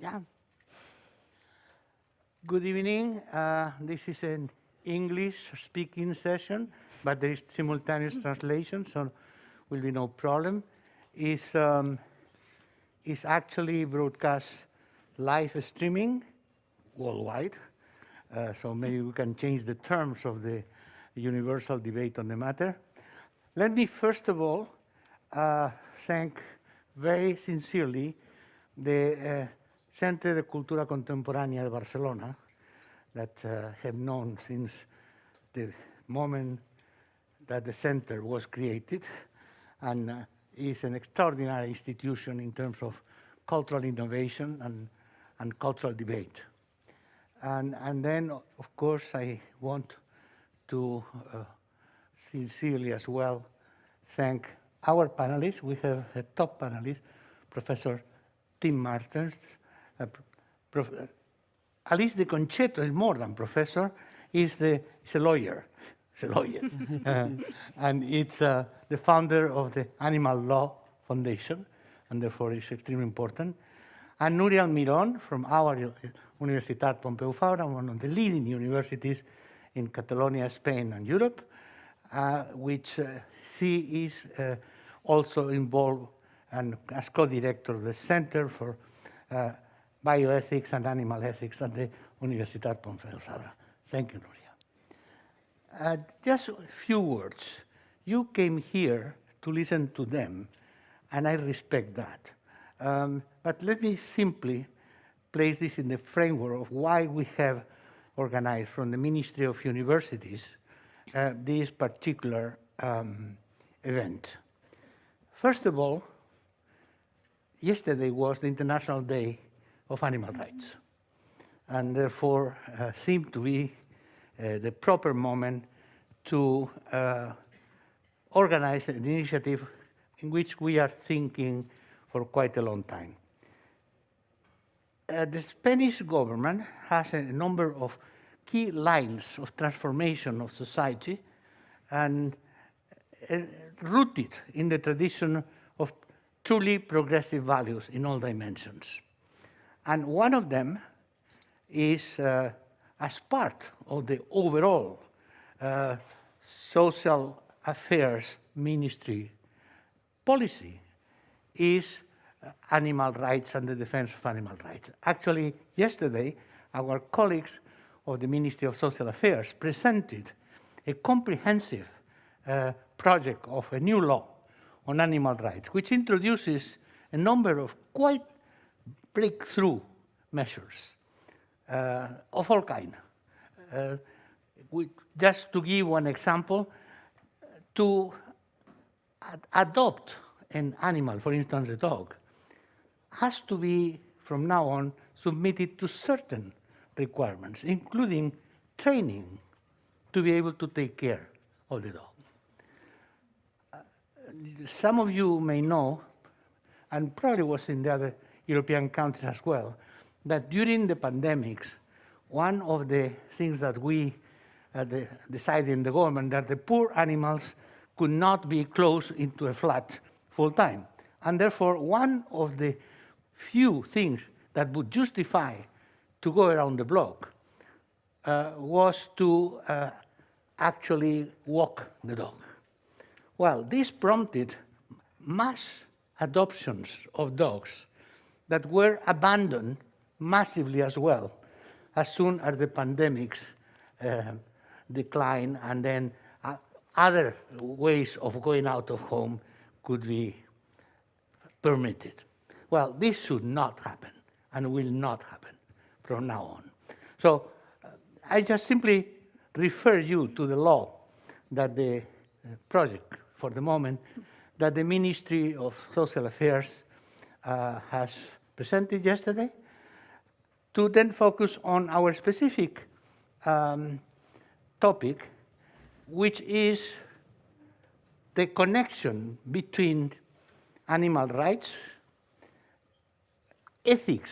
Yeah. Good evening. This is an English-speaking session, but there is simultaneous translation, so will be no problem. It's actually broadcast live streaming worldwide, so maybe we can change the terms of the universal debate on the matter. Let me first of all thank very sincerely the Centre de Cultura Contemporánea de Barcelona that have known since the moment that the center was created, and is an extraordinary institution in terms of cultural innovation and cultural debate. And then, of course, I want to sincerely as well thank our panelists. We have a top panelist, Professor Pim Martens. Alice Di Concetto is more than professor, is a lawyer. It's a lawyer. And it's the founder of the Animal Law Foundation, and therefore it's extremely important. And Núria Almirón from our Universidad Pompeu Fabra, one of the leading universities in Catalonia, Spain, and Europe, which she is also involved and as co-director of the Center for Bioethics and Animal Ethics at the Universidad Pompeu Fabra. Thank you, Núria. Just a few words. You came here to listen to them, and I respect that. But let me simply place this in the framework of why we have organized from the Ministry of Universities this particular event. First of all, yesterday was the International Day of Animal Rights, and therefore seemed to be the proper moment to organize an initiative in which we are thinking for quite a long time. The Spanish government has a number of key lines of transformation of society and rooted in the tradition of truly progressive values in all dimensions. And one of them is, as part of the overall social affairs ministry policy, is animal rights and the defense of animal rights. Actually, yesterday, our colleagues of the Ministry of Social Affairs presented a comprehensive project of a new law on animal rights, which introduces a number of quite breakthrough measures of all kinds. Just to give one example, to adopt an animal, for instance, a dog, has to be, from now on, submitted to certain requirements, including training to be able to take care of the dog. Some of you may know, and probably was in the other European countries as well, that during the pandemics, one of the things that we decided in the government that the poor animals could not be closed into a flat full time. And therefore, one of the few things that would justify to go around the block was to actually walk the dog. Well, this prompted mass adoptions of dogs that were abandoned massively as well, as soon as the pandemics declined, and then other ways of going out of home could be permitted. Well, this should not happen and will not happen from now on. So I just simply refer you to the law that the project, for the moment, that the Ministry of Social Affairs has presented yesterday, to then focus on our specific topic, which is the connection between animal rights, ethics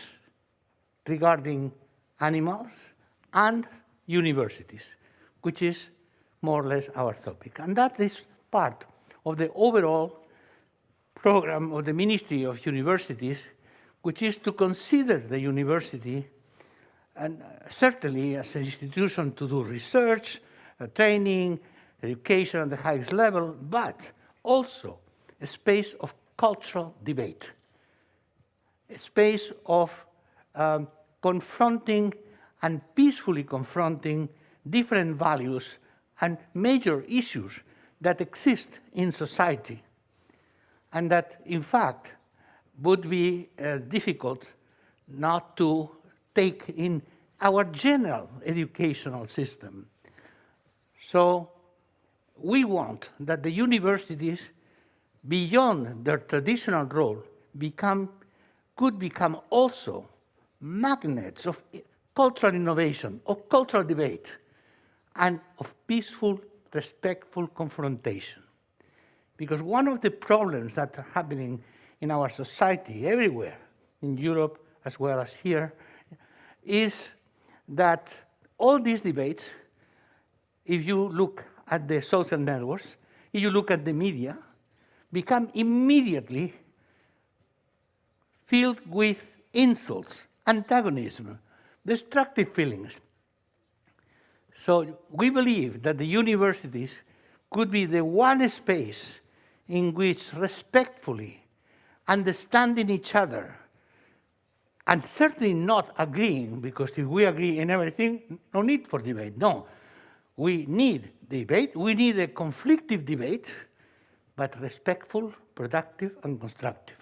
regarding animals, and universities, which is more or less our topic. And that is part of the overall program of the Ministry of Universities, which is to consider the university, and certainly as an institution to do research, training, education at the highest level, but also a space of cultural debate, a space of confronting and peacefully confronting different values and major issues that exist in society, and that, in fact, would be difficult not to take in our general educational system. So we want that the universities, beyond their traditional role, could become also magnets of cultural innovation, of cultural debate, and of peaceful, respectful confrontation. Because one of the problems that are happening in our society, everywhere, in Europe as well as here, is that all these debates, if you look at the social networks, if you look at the media, become immediately filled with insults, antagonism, destructive feelings. So we believe that the universities could be the one space in which respectfully understanding each other, and certainly not agreeing, because if we agree in everything, no need for debate. No, we need debate, we need a conflictive debate, but respectful, productive, and constructive.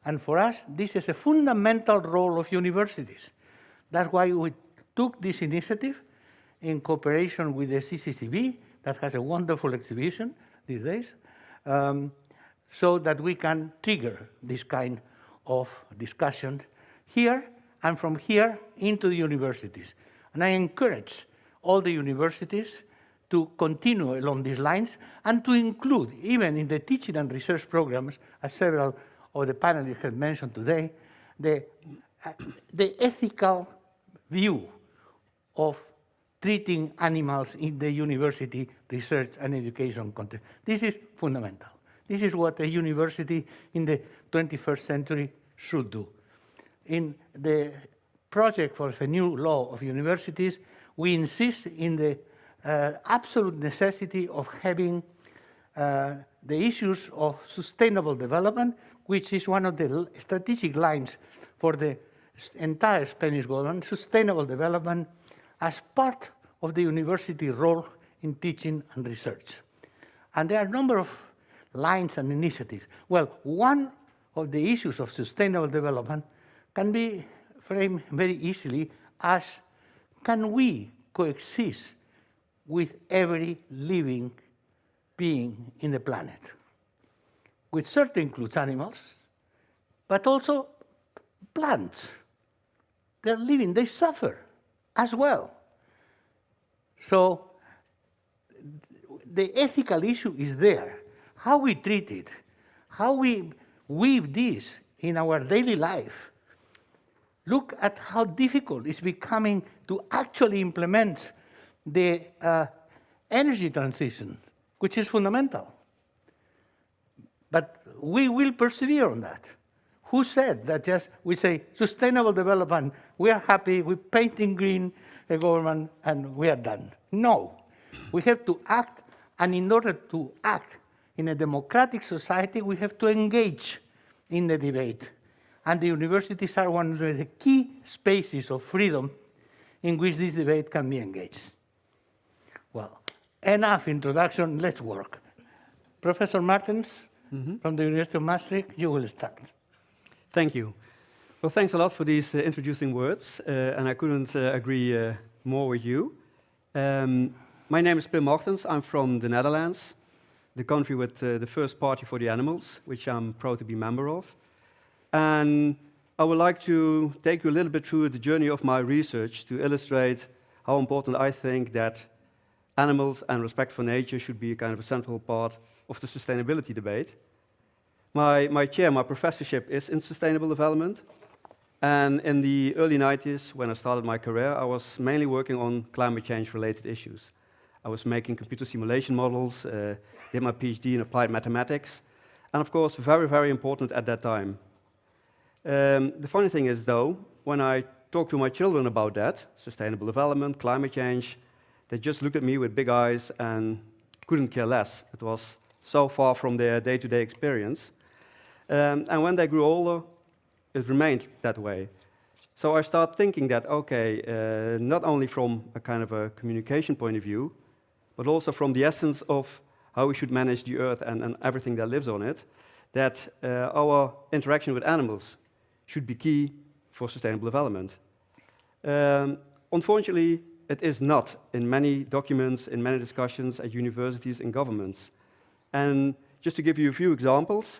And for us, this is a fundamental role of universities. That's why we took this initiative in cooperation with the CCCB, that has a wonderful exhibition these days, so that we can trigger this kind of discussion here, and from here into the universities. And I encourage all the universities to continue along these lines and to include, even in the teaching and research programs, as several of the panelists have mentioned today, the ethical view of treating animals in the university research and education context. This is fundamental. This is what a university in the 21st century should do. In the project for the new law of universities, we insist in the absolute necessity of having the issues of sustainable development, which is one of the strategic lines for the entire Spanish government, sustainable development as part of the university role in teaching and research. And there are a number of lines and initiatives. Well, one of the issues of sustainable development can be framed very easily as, can we coexist with every living being in the planet? Which certainly includes animals, but also plants. They're living, they suffer as well. So the ethical issue is there. How we treat it, how we weave this in our daily life. Look at how difficult it's becoming to actually implement the energy transition, which is fundamental. But we will persevere on that. Who said that just we say sustainable development, we are happy, we paint in green the government, and we are done? No. We have to act, and in order to act in a democratic society, we have to engage in the debate. And the universities are one of the key spaces of freedom in which this debate can be engaged. Well, enough introduction, let's work. Professor Martens, from the University of Maastricht, you will start. Thank you. Well, thanks a lot for these introducing words, and I couldn't agree more with you. My name is Pim Martens. I'm from the Netherlands, the country with the first party for the animals, which I'm proud to be a member of. And I would like to take you a little bit through the journey of my research to illustrate how important I think that animals and respect for nature should be a kind of a central part of the sustainability debate. My professorship is in sustainable development. And in the early 90s, when I started my career, I was mainly working on climate change-related issues. I was making computer simulation models, did my PhD in applied mathematics, and of course, very, very important at that time. The funny thing is, though, when I talk to my children about that, sustainable development, climate change, they just looked at me with big eyes and couldn't care less. It was so far from their day-to-day experience. And when they grew older, it remained that way. So I start thinking that, okay, not only from a kind of a communication point of view, but also from the essence of how we should manage the earth and everything that lives on it, that our interaction with animals should be key for sustainable development. Unfortunately, it is not in many documents, in many discussions at universities and governments. And just to give you a few examples,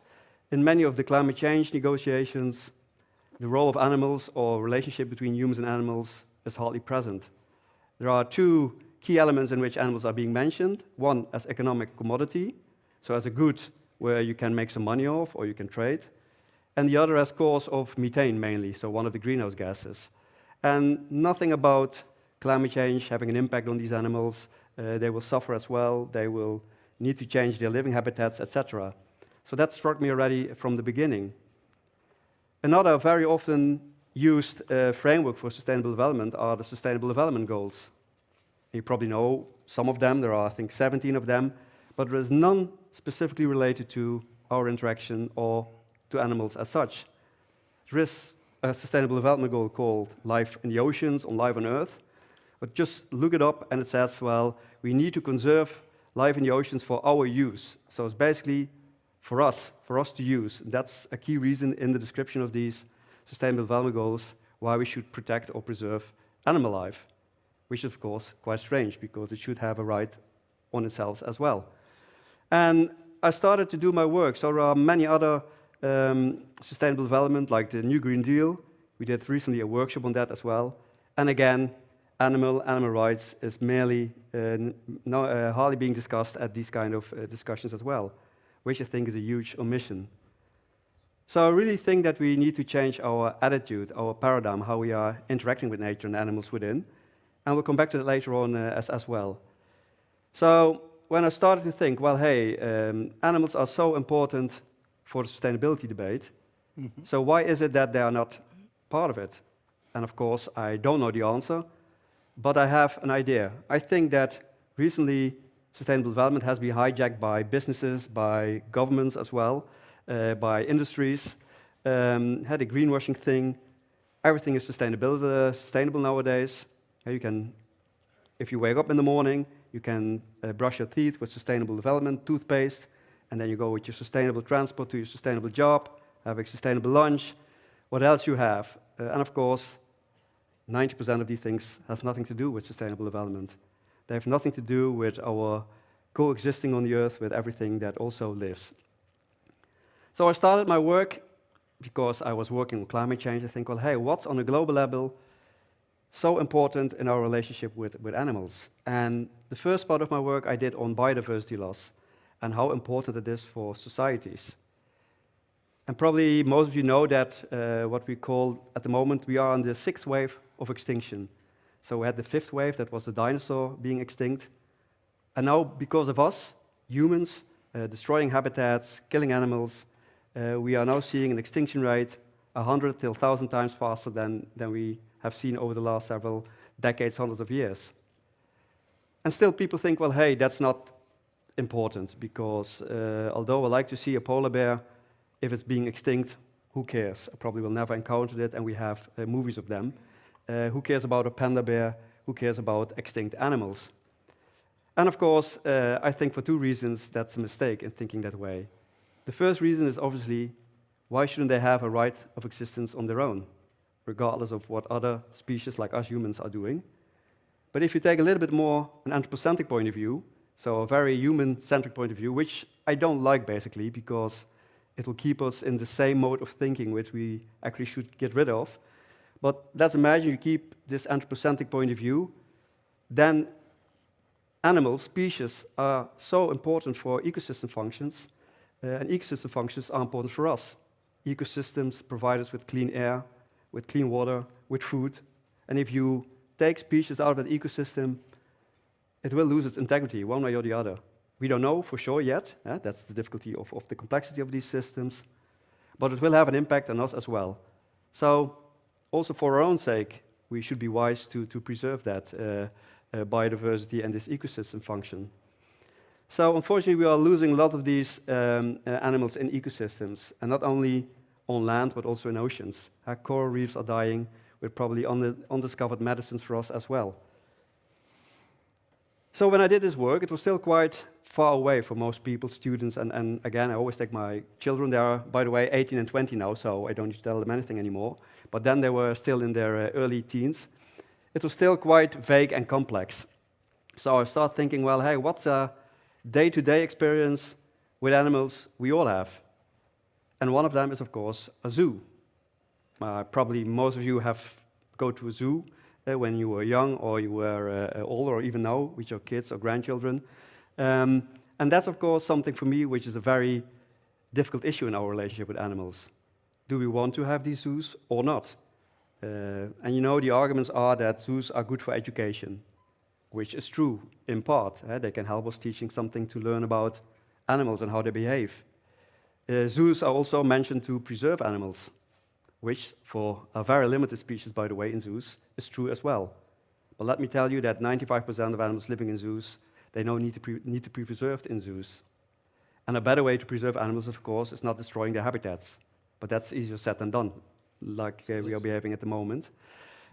in many of the climate change negotiations, the role of animals or relationship between humans and animals is hardly present. There are two key elements in which animals are being mentioned. One as economic commodity, so as a good where you can make some money off or you can trade. And the other as cause of methane mainly, so one of the greenhouse gases. And nothing about climate change having an impact on these animals. They will suffer as well. They will need to change their living habitats, etc. So that struck me already from the beginning. Another very often used framework for sustainable development are the Sustainable Development Goals. You probably know some of them. There are, I think, 17 of them. But there is none specifically related to our interaction or to animals as such. There is a Sustainable Development Goal called Life in the Oceans, on Life on Earth. But just look it up and it says, well, we need to conserve life in the oceans for our use. So it's basically for us to use. And that's a key reason in the description of these Sustainable Development Goals why we should protect or preserve animal life, which is, of course, quite strange because it should have a right on itself as well. And I started to do my work. So there are many other sustainable development, like the New Green Deal. We did recently a workshop on that as well. And again, animal rights is merely hardly being discussed at these kind of discussions as well, which I think is a huge omission. So I really think that we need to change our attitude, our paradigm, how we are interacting with nature and animals within. And we'll come back to that later on as well. So when I started to think, well, hey, animals are so important for the sustainability debate, so why is it that they are not part of it? And of course, I don't know the answer, but I have an idea. I think that recently sustainable development has been hijacked by businesses, by governments as well, by industries, had a greenwashing thing. Everything is sustainable nowadays. You can, if you wake up in the morning, you can brush your teeth with sustainable development toothpaste, and then you go with your sustainable transport to your sustainable job, have a sustainable lunch. What else you have? And of course, 90% of these things has nothing to do with sustainable development. They have nothing to do with our coexisting on the earth with everything that also lives. So I started my work because I was working on climate change. I think, well, hey, what's on a global level so important in our relationship with animals? And the first part of my work I did on biodiversity loss and how important it is for societies. And probably most of you know that what we call, at the moment, we are on the 6th wave of extinction. So we had the 5th wave, that was the dinosaur being extinct. And now, because of us, humans, destroying habitats, killing animals, we are now seeing an extinction rate 100 till 1,000 times faster than we have seen over the last several decades, hundreds of years. And still people think, well, hey, that's not important, because although I like to see a polar bear, if it's being extinct, who cares? I probably will never encounter it, and we have movies of them. Who cares about a panda bear? Who cares about extinct animals? And of course, I think for two reasons that's a mistake in thinking that way. The first reason is obviously, why shouldn't they have a right of existence on their own, regardless of what other species like us humans are doing? But if you take a little bit more an anthropocentric point of view, so a very human-centric point of view, which I don't like basically, because it will keep us in the same mode of thinking which we actually should get rid of. But let's imagine you keep this anthropocentric point of view, then animals, species, are so important for ecosystem functions, and ecosystem functions are important for us. Ecosystems provide us with clean air, with clean water, with food, and if you take species out of that ecosystem, it will lose its integrity one way or the other. We don't know for sure yet. That's the difficulty of the complexity of these systems, but it will have an impact on us as well. So also for our own sake, we should be wise to preserve that biodiversity and this ecosystem function. So unfortunately, we are losing a lot of these animals in ecosystems, and not only on land, but also in oceans. Our coral reefs are dying with probably undiscovered medicines for us as well. So when I did this work, it was still quite far away for most people, students, and again, I always take my children. They are, by the way, 18 and 20 now, so I don't need to tell them anything anymore. But then they were still in their early teens. It was still quite vague and complex. So I started thinking, well, hey, what's a day-to-day experience with animals we all have? And one of them is, of course, a zoo. Probably most of you have go to a zoo when you were young, or you were older, or even now with your kids or grandchildren. And that's, of course, something for me which is a very difficult issue in our relationship with animals. Do we want to have these zoos or not? And you know, the arguments are that zoos are good for education, which is true in part. They can help us teaching something to learn about animals and how they behave. Zoos are also mentioned to preserve animals, which for a very limited species, by the way, in zoos, is true as well. But let me tell you that 95% of animals living in zoos, they don't need to be preserved in zoos. And a better way to preserve animals, of course, is not destroying their habitats. But that's easier said than done, like we are behaving at the moment.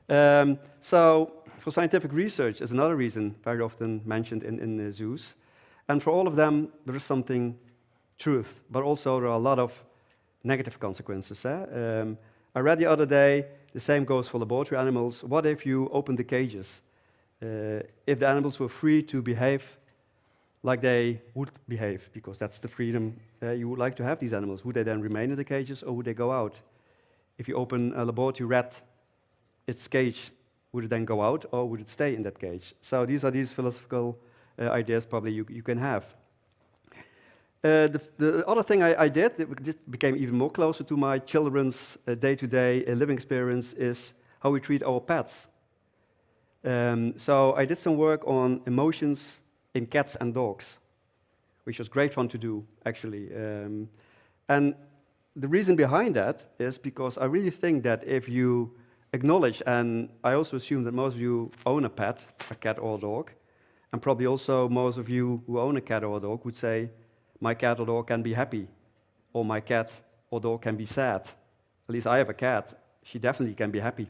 So for scientific research is another reason very often mentioned in zoos. And for all of them, there is something truth, but also there are a lot of negative consequences. I read the other day, the same goes for laboratory animals. What if you open the cages? If the animals were free to behave like they would behave, because that's the freedom you would like to have these animals, would they then remain in the cages or would they go out? If you open a laboratory rat, its cage, would it then go out or would it stay in that cage? So these are these philosophical ideas probably you can have. The other thing I did, it became even more closer to my children's day-to-day living experience, is how we treat our pets. So I did some work on emotions in cats and dogs, which was great fun to do, actually. And the reason behind that is because I really think that if you acknowledge, and I also assume that most of you own a pet, a cat or a dog, and probably also most of you who own a cat or a dog would say, my cat or dog can be happy, or my cat or dog can be sad. At least I have a cat. She definitely can be happy.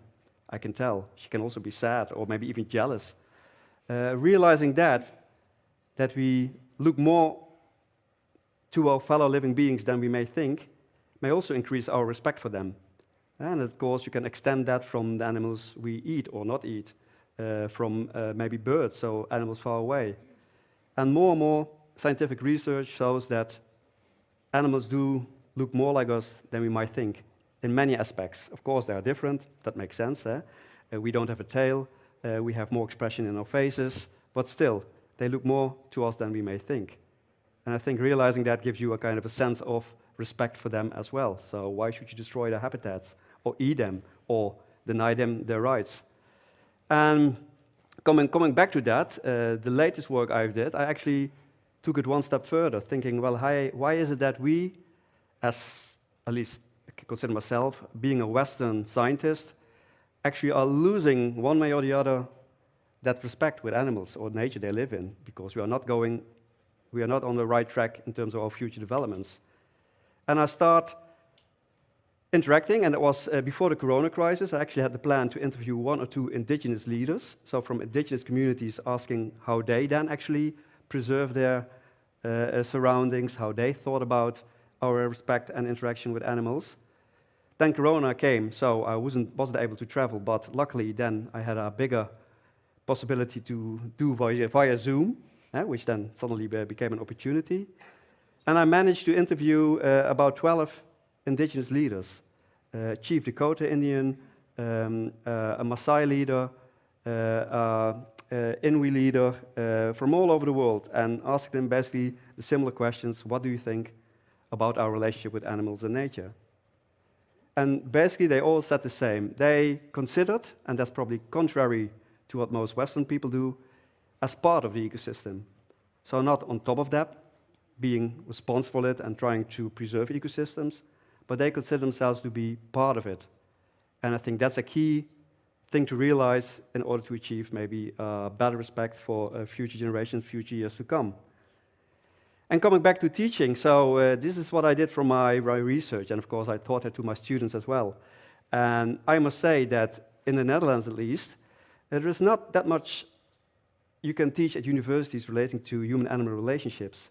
I can tell. She can also be sad, or maybe even jealous. Realizing that we look more to our fellow living beings than we may think, may also increase our respect for them. And of course, you can extend that from the animals we eat or not eat, from maybe birds, so animals far away. And more scientific research shows that animals do look more like us than we might think in many aspects. Of course, they are different. That makes sense. We don't have a tail. We have more expression in our faces. But still, they look more to us than we may think. And I think realizing that gives you a kind of a sense of respect for them as well. So why should you destroy their habitats or eat them or deny them their rights? And coming back to that, the latest work I did, I actually took it one step further, thinking, well, why is it that we, as at least I consider myself, being a Western scientist, actually are losing one way or the other that respect with animals or nature they live in, because we are not on the right track in terms of our future developments. And I start interacting, and it was before the Corona crisis. I actually had the plan to interview 1 or 2 indigenous leaders, so from indigenous communities, asking how they then actually preserve their surroundings, how they thought about our respect and interaction with animals. Then Corona came, so I wasn't able to travel, but luckily then I had a bigger possibility to do via Zoom, which then suddenly became an opportunity. And I managed to interview about 12 indigenous leaders, Chief Dakota Indian, a Maasai leader, Inuit leader from all over the world, and asked them basically the similar questions: what do you think about our relationship with animals and nature? And basically they all said the same. They considered, and that's probably contrary to what most Western people do, as part of the ecosystem. So not on top of that, being responsible for it and trying to preserve ecosystems, but they consider themselves to be part of it. And I think that's a key thing to realize in order to achieve maybe better respect for future generations, future years to come. And coming back to teaching, so this is what I did from my research, and of course I taught it to my students as well. And I must say that in the Netherlands at least, there is not that much you can teach at universities relating to human-animal relationships.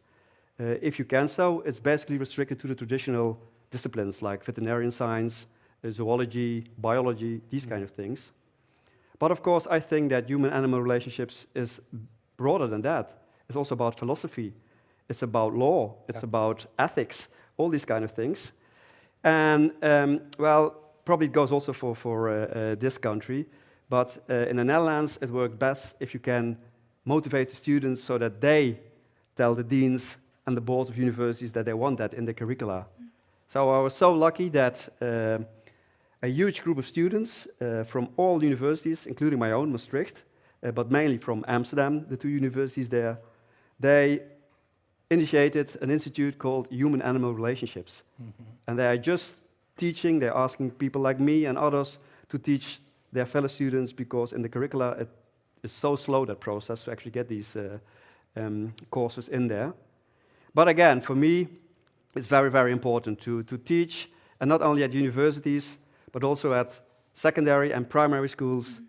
If you can so, it's basically restricted to the traditional disciplines like veterinarian science, zoology, biology, these kind of things. But of course, I think that human-animal relationships is broader than that. It's also about philosophy. It's about law. It's about ethics, all these kind of things. And, well, probably it goes also for this country. But in the Netherlands, it works best if you can motivate the students so that they tell the deans and the boards of universities that they want that in the curricula. So I was so lucky that a huge group of students from all universities, including my own, Maastricht, but mainly from Amsterdam, the two universities there, they initiated an institute called Human-Animal Relationships. And they are just teaching, they're asking people like me and others to teach their fellow students, because in the curricula it is so slow, that process, to actually get these courses in there. But again, for me, it's very, very important to teach, and not only at universities, but also at secondary and primary schools,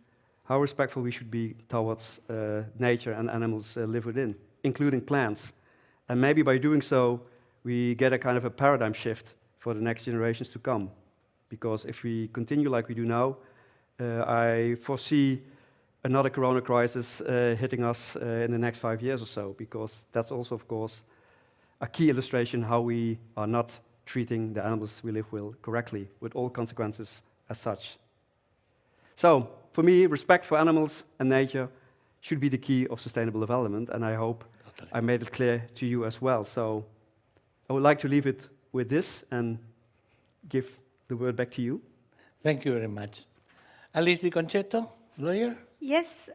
how respectful we should be towards nature and animals live within, including plants. And maybe by doing so, we get a kind of a paradigm shift for the next generations to come. Because if we continue like we do now, I foresee another corona crisis hitting us in the next 5 years or so, because that's also, of course, a key illustration how we are not treating the animals we live with correctly, with all consequences as such. So, for me, respect for animals and nature should be the key of sustainable development, and I hope I made it clear to you as well. So, I would like to leave it with this and give the word back to you. Thank you very much. Alice Di Concetto, lawyer? Yes,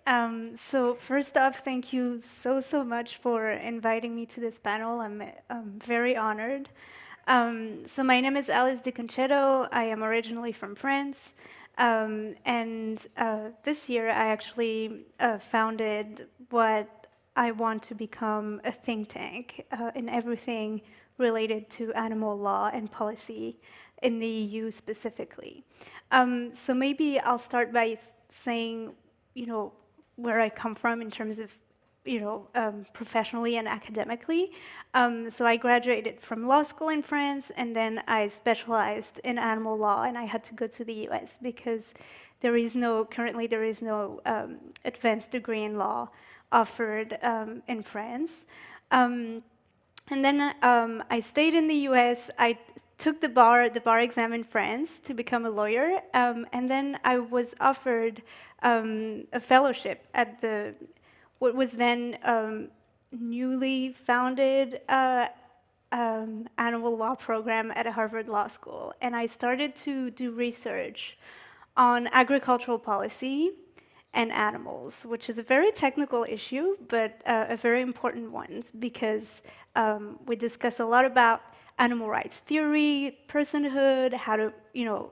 so first off, thank you so much for inviting me to this panel. I'm very honored. So my name is Alice Di Concetto. I am originally from France. And this year I actually founded what I want to become a think tank in everything related to animal law and policy in the EU specifically. So maybe I'll start by saying, where I come from in terms of, professionally and academically. So I graduated from law school in France, and then I specialized in animal law, and I had to go to the US because currently there is no advanced degree in law offered in France. And then I stayed in the US. I took the bar exam in France to become a lawyer, and then I was offered a fellowship at what was then newly founded animal law program at a Harvard Law School. And I started to do research on agricultural policy and animals, which is a very technical issue, but a very important one, because we discuss a lot about animal rights theory, personhood, how to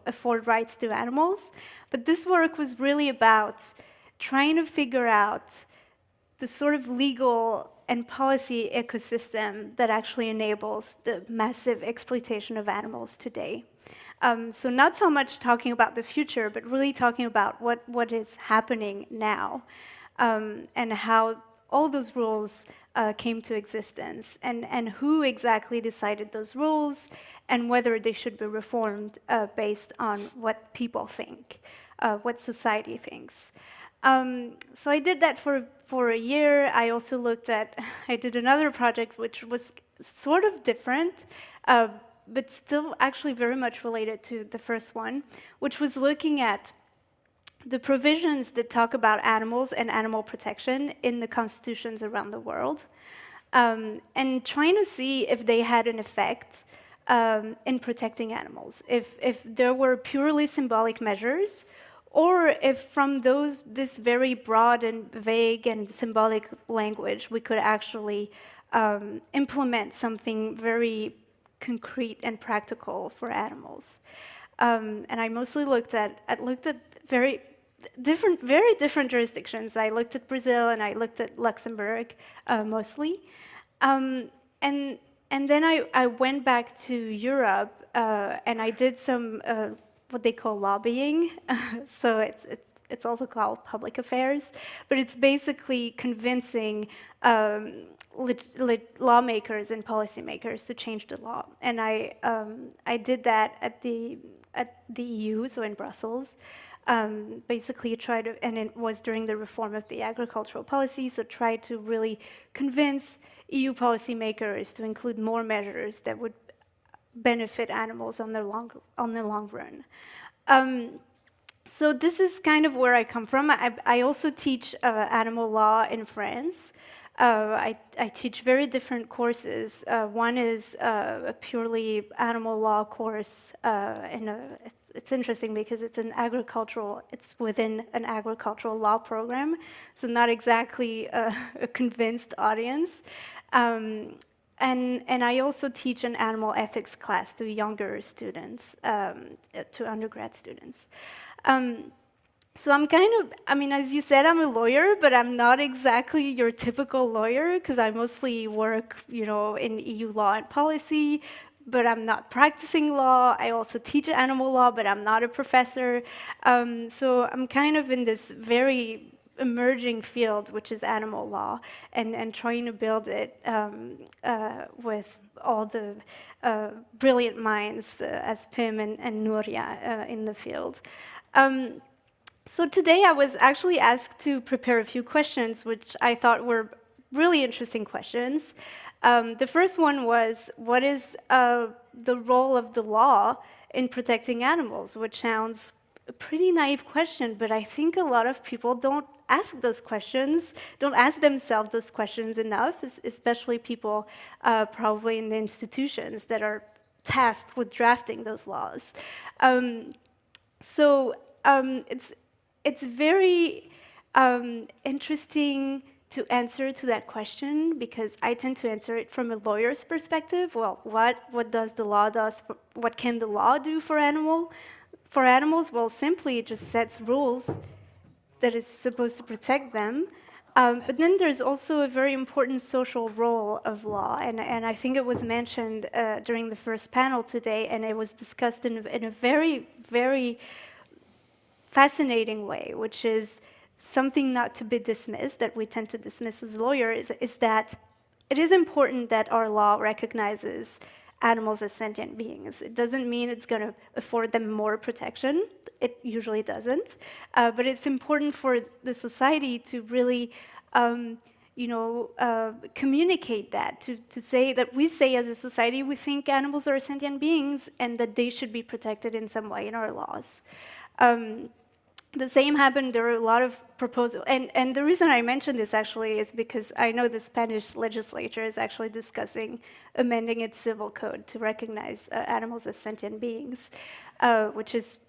afford rights to animals. But this work was really about trying to figure out the sort of legal and policy ecosystem that actually enables the massive exploitation of animals today. So not so much talking about the future, but really talking about what is happening now, and how all those rules came to existence, and who exactly decided those rules, and whether they should be reformed based on what people think, what society thinks. So I did that for a year. I also I did another project which was sort of different, but still actually very much related to the first one, which was looking at the provisions that talk about animals and animal protection in the constitutions around the world, and trying to see if they had an effect in protecting animals, if there were purely symbolic measures, or if from this very broad and vague and symbolic language we could actually implement something very concrete and practical for animals. And I mostly looked at very different jurisdictions. I looked at Brazil and I looked at Luxembourg mostly. And then I went back to Europe and I did some what they call lobbying. So it's also called public affairs, but it's basically convincing lawmakers and policymakers to change the law. And I did that at the EU, so in Brussels. Basically and it was during the reform of the agricultural policy, so tried to really convince EU policymakers to include more measures that would benefit animals on the long run. So this is kind of where I come from. I also teach animal law in France. I teach very different courses. One is a purely animal law course, it's interesting because it's within an agricultural law program, so not exactly a convinced audience. And I also teach an animal ethics class to younger students, to undergrad students. So I'm as you said, I'm a lawyer, but I'm not exactly your typical lawyer because I mostly work, in EU law and policy, but I'm not practicing law. I also teach animal law, but I'm not a professor. So I'm kind of in this very emerging field, which is animal law, and trying to build it with all the brilliant minds as Pim and Núria in the field. So today I was actually asked to prepare a few questions, which I thought were really interesting questions. The first one was, what is the role of the law in protecting animals? Which sounds a pretty naive question, but I think a lot of people don't ask themselves those questions enough, especially people probably in the institutions that are tasked with drafting those laws. It's very interesting to answer to that question because I tend to answer it from a lawyer's perspective. Well, what does the law what can the law do for animals? Well, simply it just sets rules that is supposed to protect them. But then there's also a very important social role of law, and I think it was mentioned during the first panel today, and it was discussed in a very, very fascinating way, which is something not to be dismissed, that we tend to dismiss as lawyers, is that it is important that our law recognizes animals as sentient beings. It doesn't mean it's going to afford them more protection. It usually doesn't. But it's important for the society to really communicate that, to say that we say as a society we think animals are sentient beings and that they should be protected in some way in our laws. The same happened, there are a lot of proposals, and the reason I mention this actually is because I know the Spanish legislature is actually discussing amending its civil code to recognize animals as sentient beings, which is,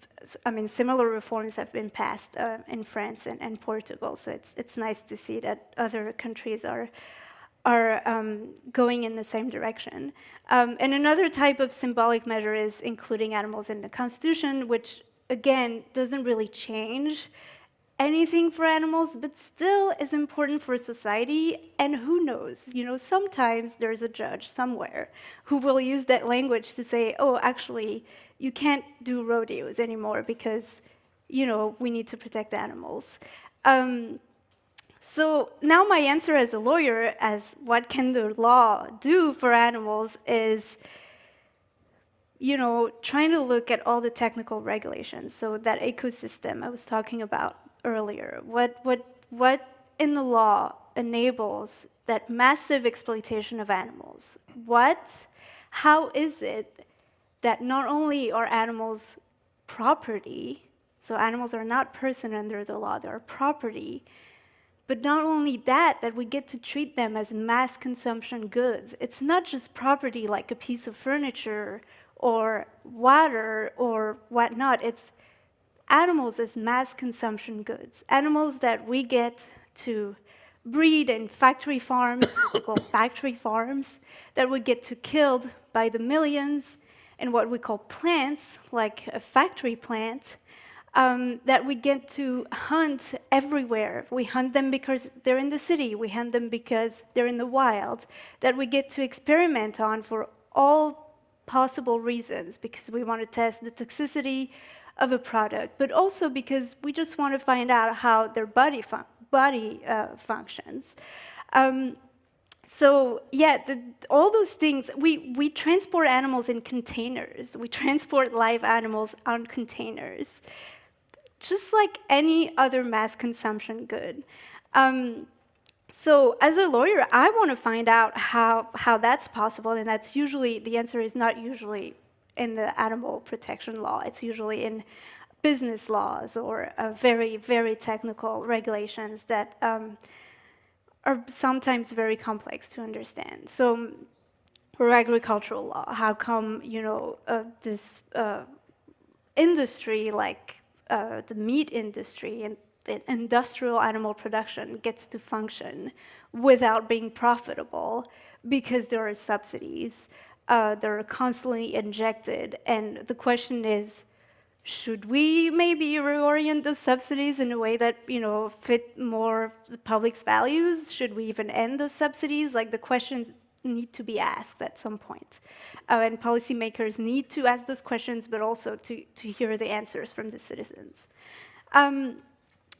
similar reforms have been passed in France and Portugal, so it's nice to see that other countries are going in the same direction. And another type of symbolic measure is including animals in the Constitution, which again, doesn't really change anything for animals, but still is important for society. And who knows, sometimes there's a judge somewhere who will use that language to say, oh, actually, you can't do rodeos anymore because, we need to protect animals. So now my answer as a lawyer, as what can the law do for animals, is trying to look at all the technical regulations, so that ecosystem I was talking about earlier. What in the law enables that massive exploitation of animals? How is it that not only are animals property, so animals are not person under the law, they're property, but not only that we get to treat them as mass consumption goods. It's not just property like a piece of furniture or water or whatnot. It's animals as mass consumption goods. Animals that we get to breed in factory farms, what's called factory farms, that we get to killed by the millions, in what we call plants, like a factory plant, that we get to hunt everywhere. We hunt them because they're in the city. We hunt them because they're in the wild. That we get to experiment on for all possible reasons, because we want to test the toxicity of a product, but also because we just want to find out how their body functions. So yeah, all those things, we transport animals in containers. We transport live animals on containers, just like any other mass consumption good. So as a lawyer, I want to find out how that's possible, and that's usually, the answer is not usually in the animal protection law. It's usually in business laws or very, very technical regulations that are sometimes very complex to understand. So for agricultural law, how come, this industry like the meat industry and the industrial animal production gets to function without being profitable? Because there are subsidies that are constantly injected. And the question is, should we maybe reorient the subsidies in a way that, fit more the public's values? Should we even end those subsidies? Like, the questions need to be asked at some point. And policymakers need to ask those questions, but also to hear the answers from the citizens.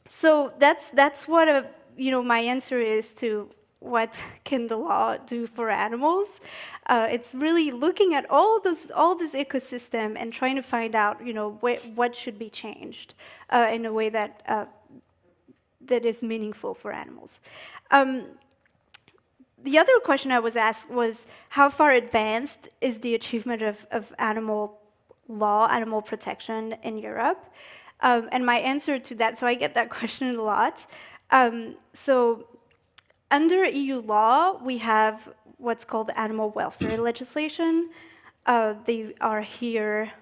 So that's what my answer is to what can the law do for animals. It's really looking at all this ecosystem and trying to find out, what should be changed in a way that is meaningful for animals. The other question I was asked was, how far advanced is the achievement of animal law, animal protection in Europe? And my answer to that, so I get that question a lot. So under EU law, we have what's called animal welfare legislation. They are here.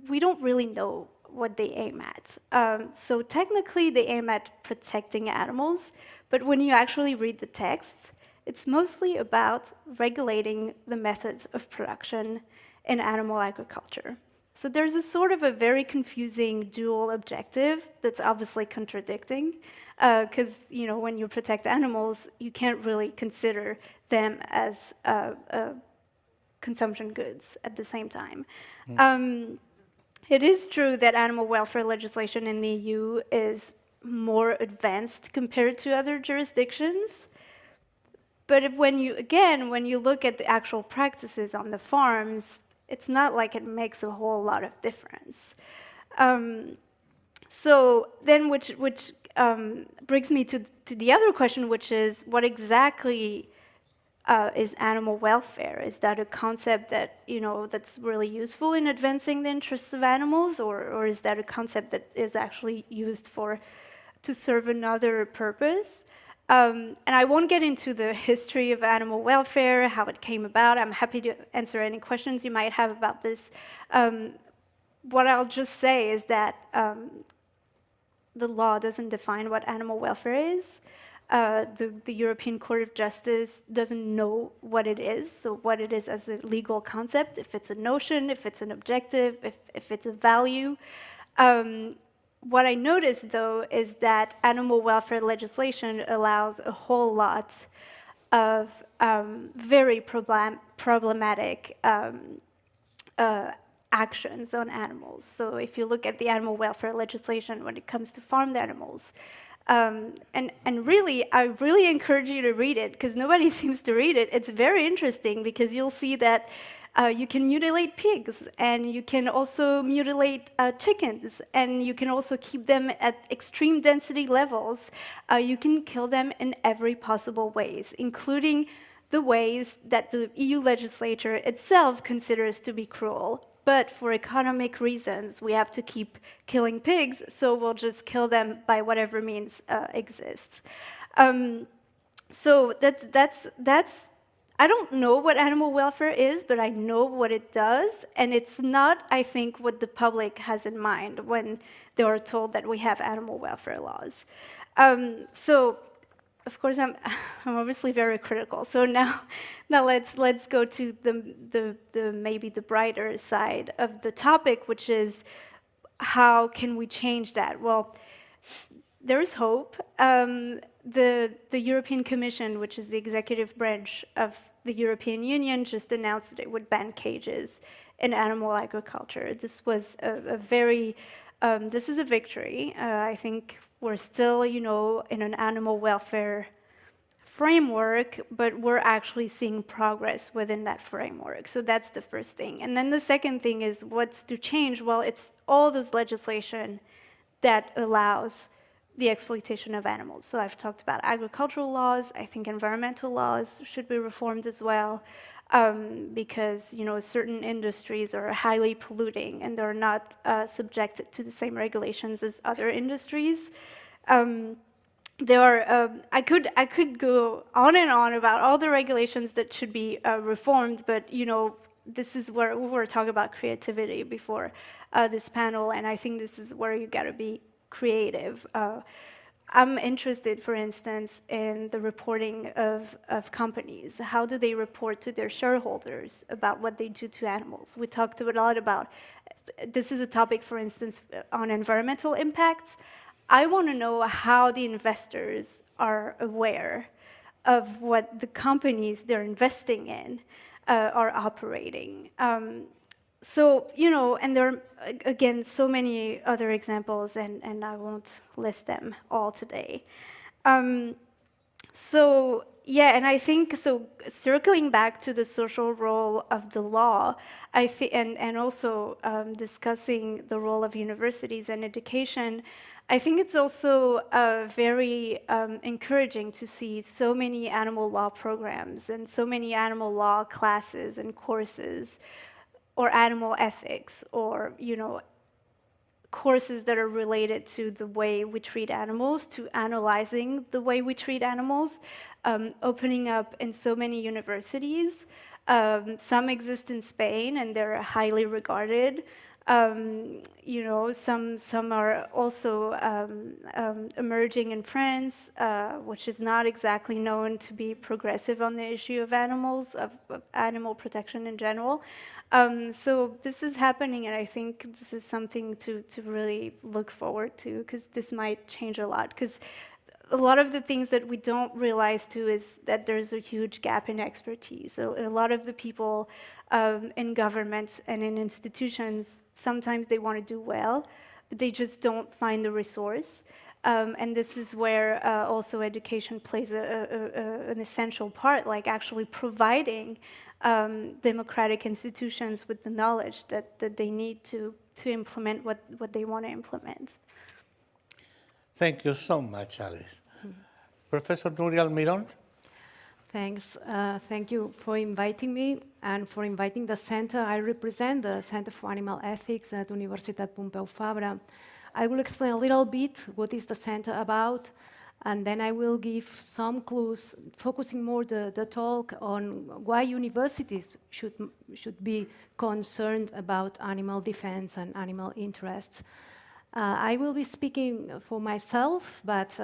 We don't really know what they aim at. So technically, they aim at protecting animals, but when you actually read the text, it's mostly about regulating the methods of production in animal agriculture. So there's a sort of a very confusing dual objective that's obviously contradicting, because when you protect animals, you can't really consider them as consumption goods at the same time. It is true that animal welfare legislation in the EU is more advanced compared to other jurisdictions. But when you look at the actual practices on the farms, it's not like it makes a whole lot of difference. So then, which brings me to the other question, which is, what exactly is animal welfare? Is that a concept that that's really useful in advancing the interests of animals, or is that a concept that is actually used to serve another purpose? And I won't get into the history of animal welfare, how it came about. I'm happy to answer any questions you might have about this. What I'll just say is that the law doesn't define what animal welfare is. The European Court of Justice doesn't know what it is, so what it is as a legal concept, if it's a notion, if it's an objective, if it's a value. What I noticed, though, is that animal welfare legislation allows a whole lot of very problematic actions on animals. So if you look at the animal welfare legislation when it comes to farmed animals, and really, I really encourage you to read it, because nobody seems to read it. It's very interesting, because you'll see that you can mutilate pigs, and you can also mutilate chickens, and you can also keep them at extreme density levels. You can kill them in every possible ways, including the ways that the EU legislature itself considers to be cruel. But for economic reasons, we have to keep killing pigs, so we'll just kill them by whatever means exists. So that's I don't know what animal welfare is, but I know what it does, and it's not, I think, what the public has in mind when they are told that we have animal welfare laws. So of course, I'm obviously very critical. So now let's go to the maybe the brighter side of the topic, which is how can we change that? Well, there is hope. The European Commission, which is the executive branch of the European Union, just announced that it would ban cages in animal agriculture. This was this is a victory. I think we're still, in an animal welfare framework, but we're actually seeing progress within that framework. So that's the first thing. And then the second thing is what's to change? Well, it's all those legislation that allows the exploitation of animals. So I've talked about agricultural laws. I think environmental laws should be reformed as well, because certain industries are highly polluting and they're not subjected to the same regulations as other industries. There are I could go on and on about all the regulations that should be reformed, but this is where we were talking about creativity before this panel, and I think this is where you got to be creative. I'm interested, for instance, in the reporting of companies. How do they report to their shareholders about what they do to animals? We talked a lot about, this is a topic, for instance, on environmental impacts. I want to know how the investors are aware of what the companies they're investing in are operating. So, and there are, again, so many other examples, and I won't list them all today. So, yeah, and I think, so circling back to the social role of the law, and also discussing the role of universities and education, I think it's also very encouraging to see so many animal law programs and so many animal law classes and courses, or animal ethics, or courses that are related to the way we treat animals, to analyzing the way we treat animals, opening up in so many universities. Some exist in Spain and they're highly regarded. Some are also emerging in France, which is not exactly known to be progressive on the issue of animals, of animal protection in general. So this is happening, and I think this is something to really look forward to, because this might change a lot. Because a lot of the things that we don't realize too is that there's a huge gap in expertise. So a lot of the people in governments and in institutions, sometimes they want to do well, but they just don't find the resource. And this is where also education plays an essential part, like actually providing democratic institutions with the knowledge that they need to implement what they want to implement. Thank you so much, Alice. Professor Núria Almirón? Thanks. Thank you for inviting me and for inviting the center. I represent the Center for Animal Ethics at Universitat Pompeu Fabra. I will explain a little bit what is the center about, and then I will give some clues, focusing more the talk on why universities should be concerned about animal defense and animal interests. I will be speaking for myself, but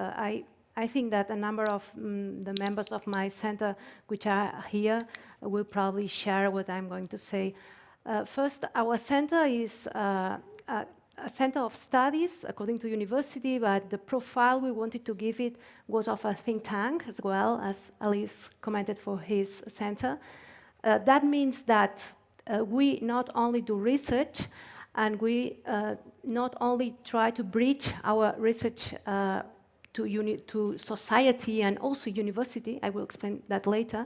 I think that a number of the members of my center, which are here, will probably share what I'm going to say. First, our center is a center of studies, according to university, but the profile we wanted to give it was of a think tank, as well as Alice commented for his center. That means that we not only do research, and we not only try to bridge our research to society and also university. I will explain that later.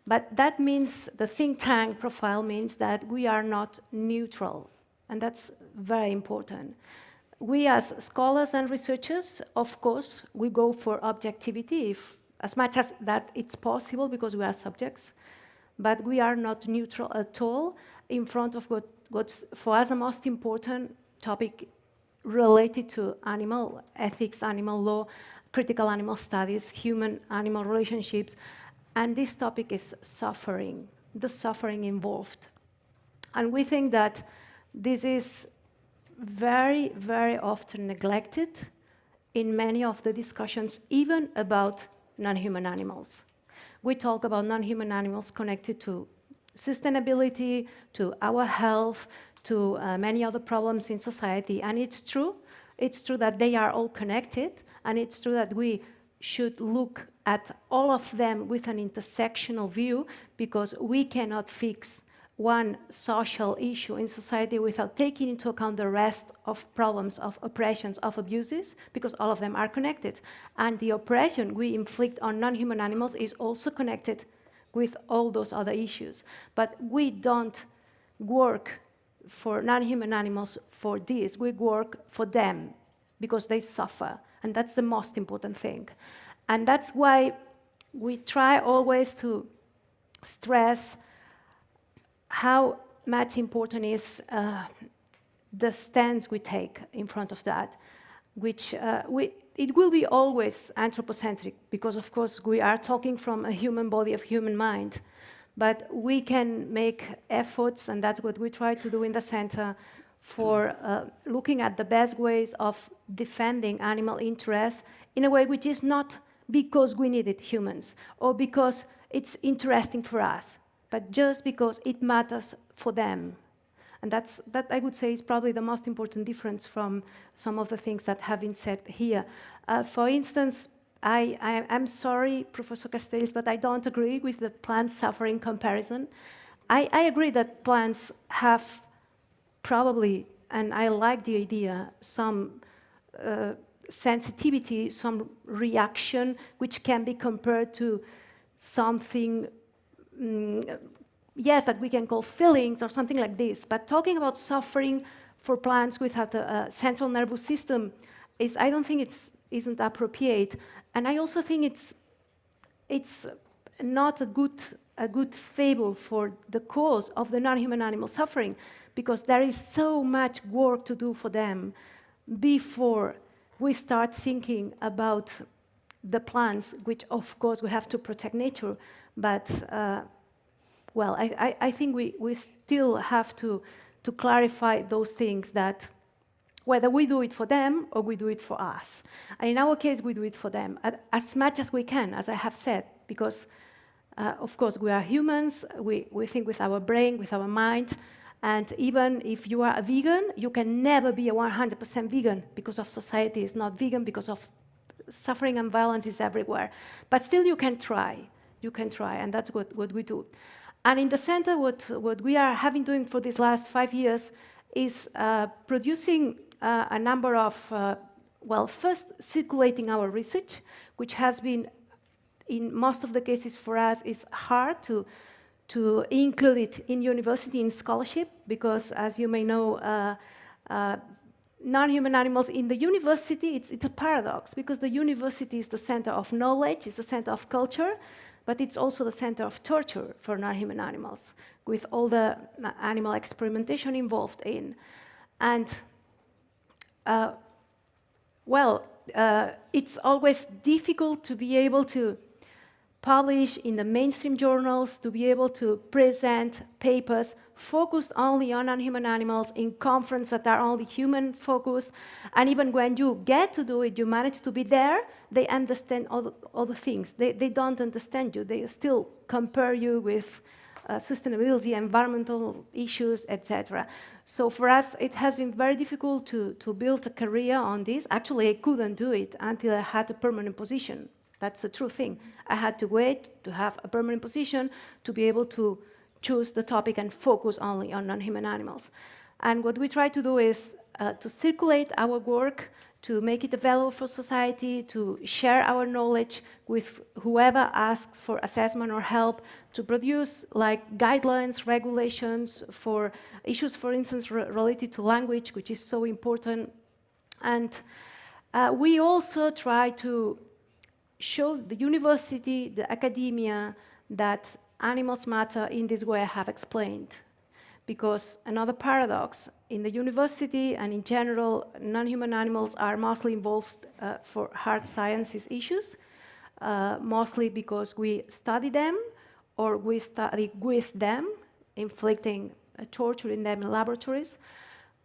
But that means, the think tank profile means that we are not neutral, and that's very important. We as scholars and researchers, of course, we go for objectivity, as much as that it's possible, because we are subjects, but we are not neutral at all in front of what's for us the most important topic related to animal ethics, animal law, critical animal studies, human-animal relationships, and this topic is suffering, the suffering involved. And we think that this is very, very often neglected in many of the discussions, even about non-human animals. We talk about non-human animals connected to sustainability, to our health, to many other problems in society, and it's true. It's true that they are all connected, and it's true that we should look at all of them with an intersectional view, because we cannot fix one social issue in society without taking into account the rest of problems, of oppressions, of abuses, because all of them are connected. And the oppression we inflict on non-human animals is also connected with all those other issues. But we don't work for non-human animals for this. We work for them because they suffer. And that's the most important thing. And that's why we try always to stress how much important is the stance we take in front of that, which it will be always anthropocentric, because of course we are talking from a human body, of human mind, but we can make efforts, and that's what we try to do in the center, for looking at the best ways of defending animal interests in a way which is not because we need it, humans, or because it's interesting for us, but just because it matters for them. And that I would say is probably the most important difference from some of the things that have been said here. For instance, I'm sorry, Professor Castells, but I don't agree with the plant suffering comparison. I agree that plants have probably, and I like the idea, some sensitivity, some reaction, which can be compared to something, yes, that we can call feelings or something like this. But talking about suffering for plants without a central nervous system is, I don't think isn't appropriate. And I also think it's not a good fable for the cause of the non-human animal suffering, because there is so much work to do for them before we start thinking about the plants, which of course we have to protect nature, but well, I think we still have to clarify those things, that whether we do it for them or we do it for us. And in our case, we do it for them as much as we can, as I have said, because of course we are humans, we think with our brain, with our mind, and even if you are a vegan, you can never be a 100% vegan, because of society is not vegan, because of suffering and violence is everywhere. But still you can try, and that's what we do. And in the center, what we are having doing for these last 5 years is producing a number of, well, first circulating our research, which has been, in most of the cases for us, is hard to include it in university, in scholarship, because as you may know, non-human animals in the university, it's a paradox, because the university is the center of knowledge, it's the center of culture, but it's also the center of torture for non-human animals, with all the animal experimentation involved in. And, well, it's always difficult to be able to publish in the mainstream journals, to be able to present papers focused only on non-human animals in conferences that are only human-focused. And even when you get to do it, you manage to be there, they understand all the things. They don't understand you. They still compare you with sustainability, environmental issues, etc. So for us, it has been very difficult to build a career on this. Actually, I couldn't do it until I had a permanent position. That's a true thing. I had to wait to have a permanent position to be able to choose the topic and focus only on non-human animals. And what we try to do is to circulate our work, to make it available for society, to share our knowledge with whoever asks for assessment or help, to produce like guidelines, regulations for issues, for instance, related to language, which is so important. And we also try to show the university, the academia, that animals matter in this way I have explained. Because another paradox, in the university and in general, non-human animals are mostly involved for hard sciences issues, mostly because we study them or we study with them, inflicting torture in them in laboratories.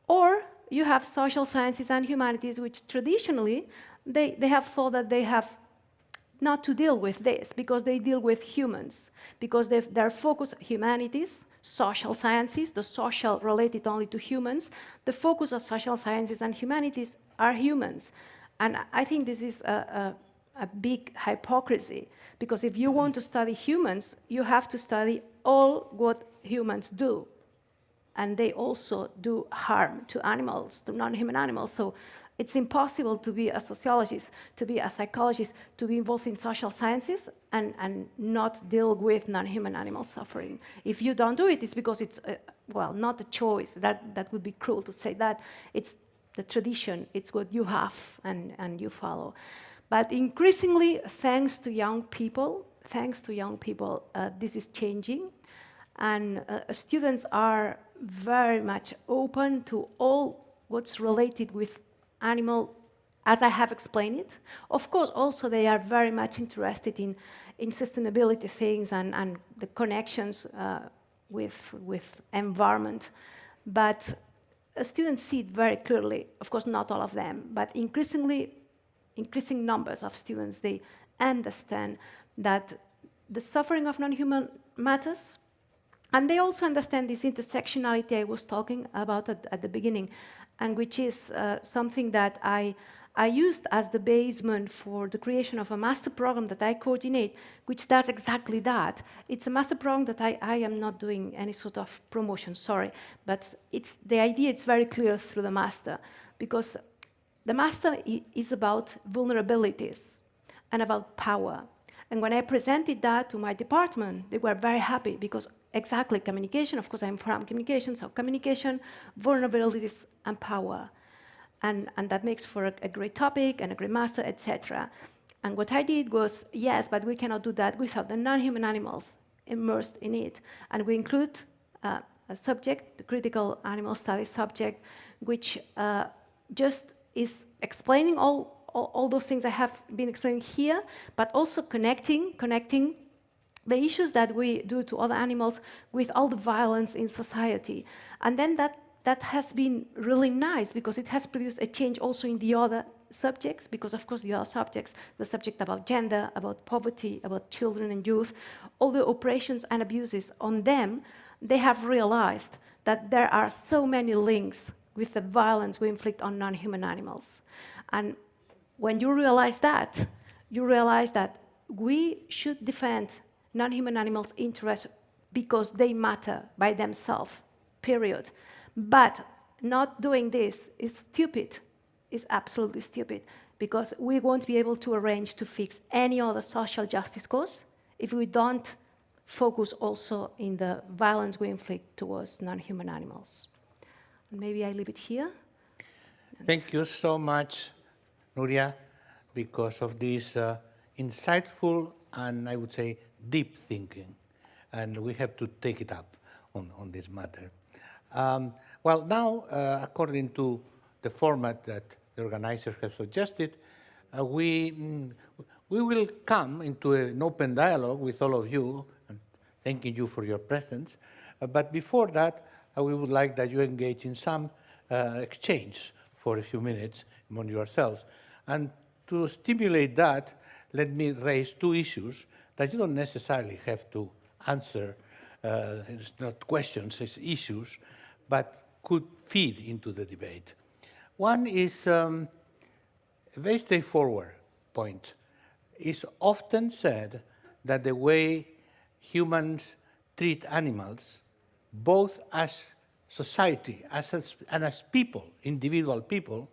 Or you have social sciences and humanities, which traditionally, they have thought that they have not to deal with this, because they deal with humans, because their focus, humanities, social sciences, the social related only to humans, the focus of social sciences and humanities are humans. And I think this is a big hypocrisy, because if you want to study humans, you have to study all what humans do. And they also do harm to animals, to non-human animals. So it's impossible to be a sociologist, to be a psychologist, to be involved in social sciences and not deal with non-human animal suffering. If you don't do it, it's because it's, well, not a choice. That would be cruel to say that. It's the tradition, it's what you have and you follow. But increasingly, thanks to young people, this is changing. And students are very much open to all what's related with animal, as I have explained it. Of course, also they are very much interested in sustainability things and the connections with environment. But students see it very clearly, of course not all of them, but increasing numbers of students, they understand that the suffering of non-human matters, and they also understand this intersectionality I was talking about at the beginning, and which is something that I used as the basement for the creation of a master program that I coordinate, which does exactly that. It's a master program that I am not doing any sort of promotion, sorry, but the idea is very clear through the master, because the master is about vulnerabilities and about power. And when I presented that to my department, they were very happy, because exactly communication, of course I'm from communication, so communication, vulnerabilities, and power. And that makes for a great topic and a great master, etc. And what I did was, yes, but we cannot do that without the non-human animals immersed in it. And we include a subject, the critical animal studies subject, which just is explaining all those things I have been explaining here, but also connecting the issues that we do to other animals with all the violence in society. And then that has been really nice, because it has produced a change also in the other subjects, because of course the other subjects, the subject about gender, about poverty, about children and youth, all the oppressions and abuses on them, they have realized that there are so many links with the violence we inflict on non-human animals. And when you realize that we should defend non-human animals' interests because they matter by themselves, period. But not doing this is stupid, is absolutely stupid, because we won't be able to arrange to fix any other social justice cause if we don't focus also in the violence we inflict towards non-human animals. And maybe I leave it here. Thank you so much, Núria, because of this insightful and, I would say, deep thinking. And we have to take it up on this matter. Well, now, according to the format that the organizers have suggested, we will come into an open dialogue with all of you, and thanking you for your presence. But before that, we would like that you engage in some exchange for a few minutes among yourselves. And to stimulate that, let me raise two issues that you don't necessarily have to answer. It's not questions, it's issues, but could feed into the debate. One is a very straightforward point. It's often said that the way humans treat animals, both as society and as people, individual people,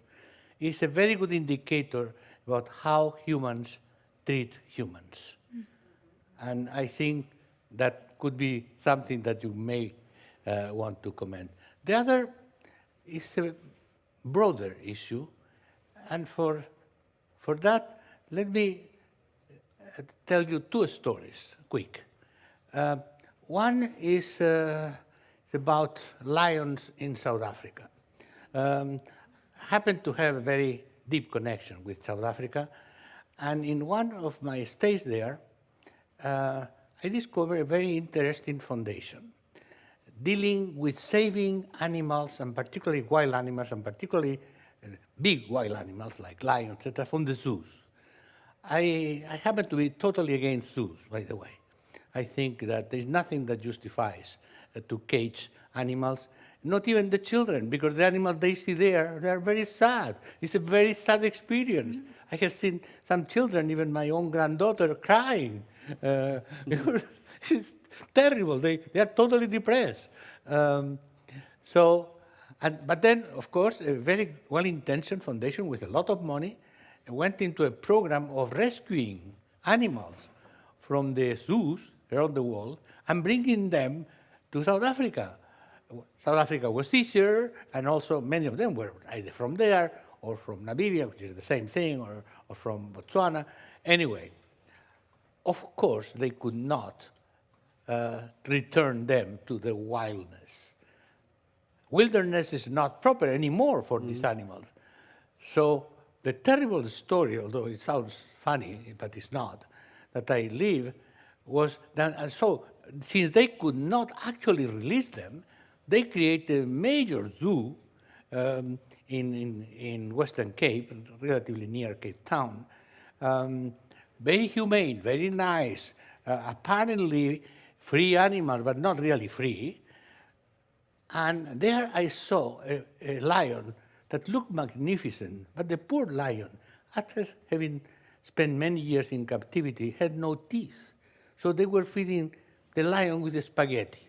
is a very good indicator about how humans treat humans. And I think that could be something that you may want to comment. The other is a broader issue, and for that, let me tell you two stories, quick. One is about lions in South Africa. I happen to have a very deep connection with South Africa, and in one of my stays there, I discovered a very interesting foundation dealing with saving animals, and particularly wild animals, and particularly big wild animals like lions, etc., from the zoos. I happen to be totally against zoos, by the way. I think that there's nothing that justifies to cage animals, not even the children, because the animals they see there, they are very sad. It's a very sad experience. I have seen some children, even my own granddaughter, crying. It's terrible. They are totally depressed. But then, of course, a very well-intentioned foundation with a lot of money went into a program of rescuing animals from the zoos around the world and bringing them to South Africa. South Africa was easier, and also many of them were either from there or from Namibia, which is the same thing, or from Botswana. Anyway, of course, they could not return them to the wildness. Wilderness is not proper anymore for these animals. So the terrible story, although it sounds funny, but it's not, that I live was that, and so since they could not actually release them, they created a major zoo in Western Cape, relatively near Cape Town. Very humane, very nice, apparently free animals, but not really free. And there I saw a lion that looked magnificent, but the poor lion, after having spent many years in captivity, had no teeth. So they were feeding the lion with spaghetti.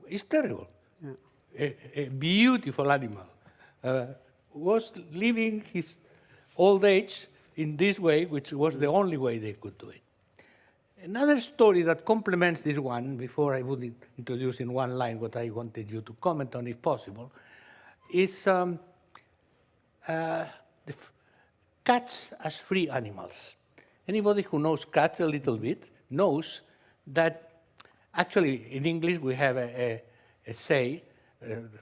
It's terrible. Yeah. A beautiful animal was living his old age in this way, which was the only way they could do it. Another story that complements this one, before I would introduce in one line what I wanted you to comment on, if possible, is cats as free animals. Anybody who knows cats a little bit knows that actually in English we have a say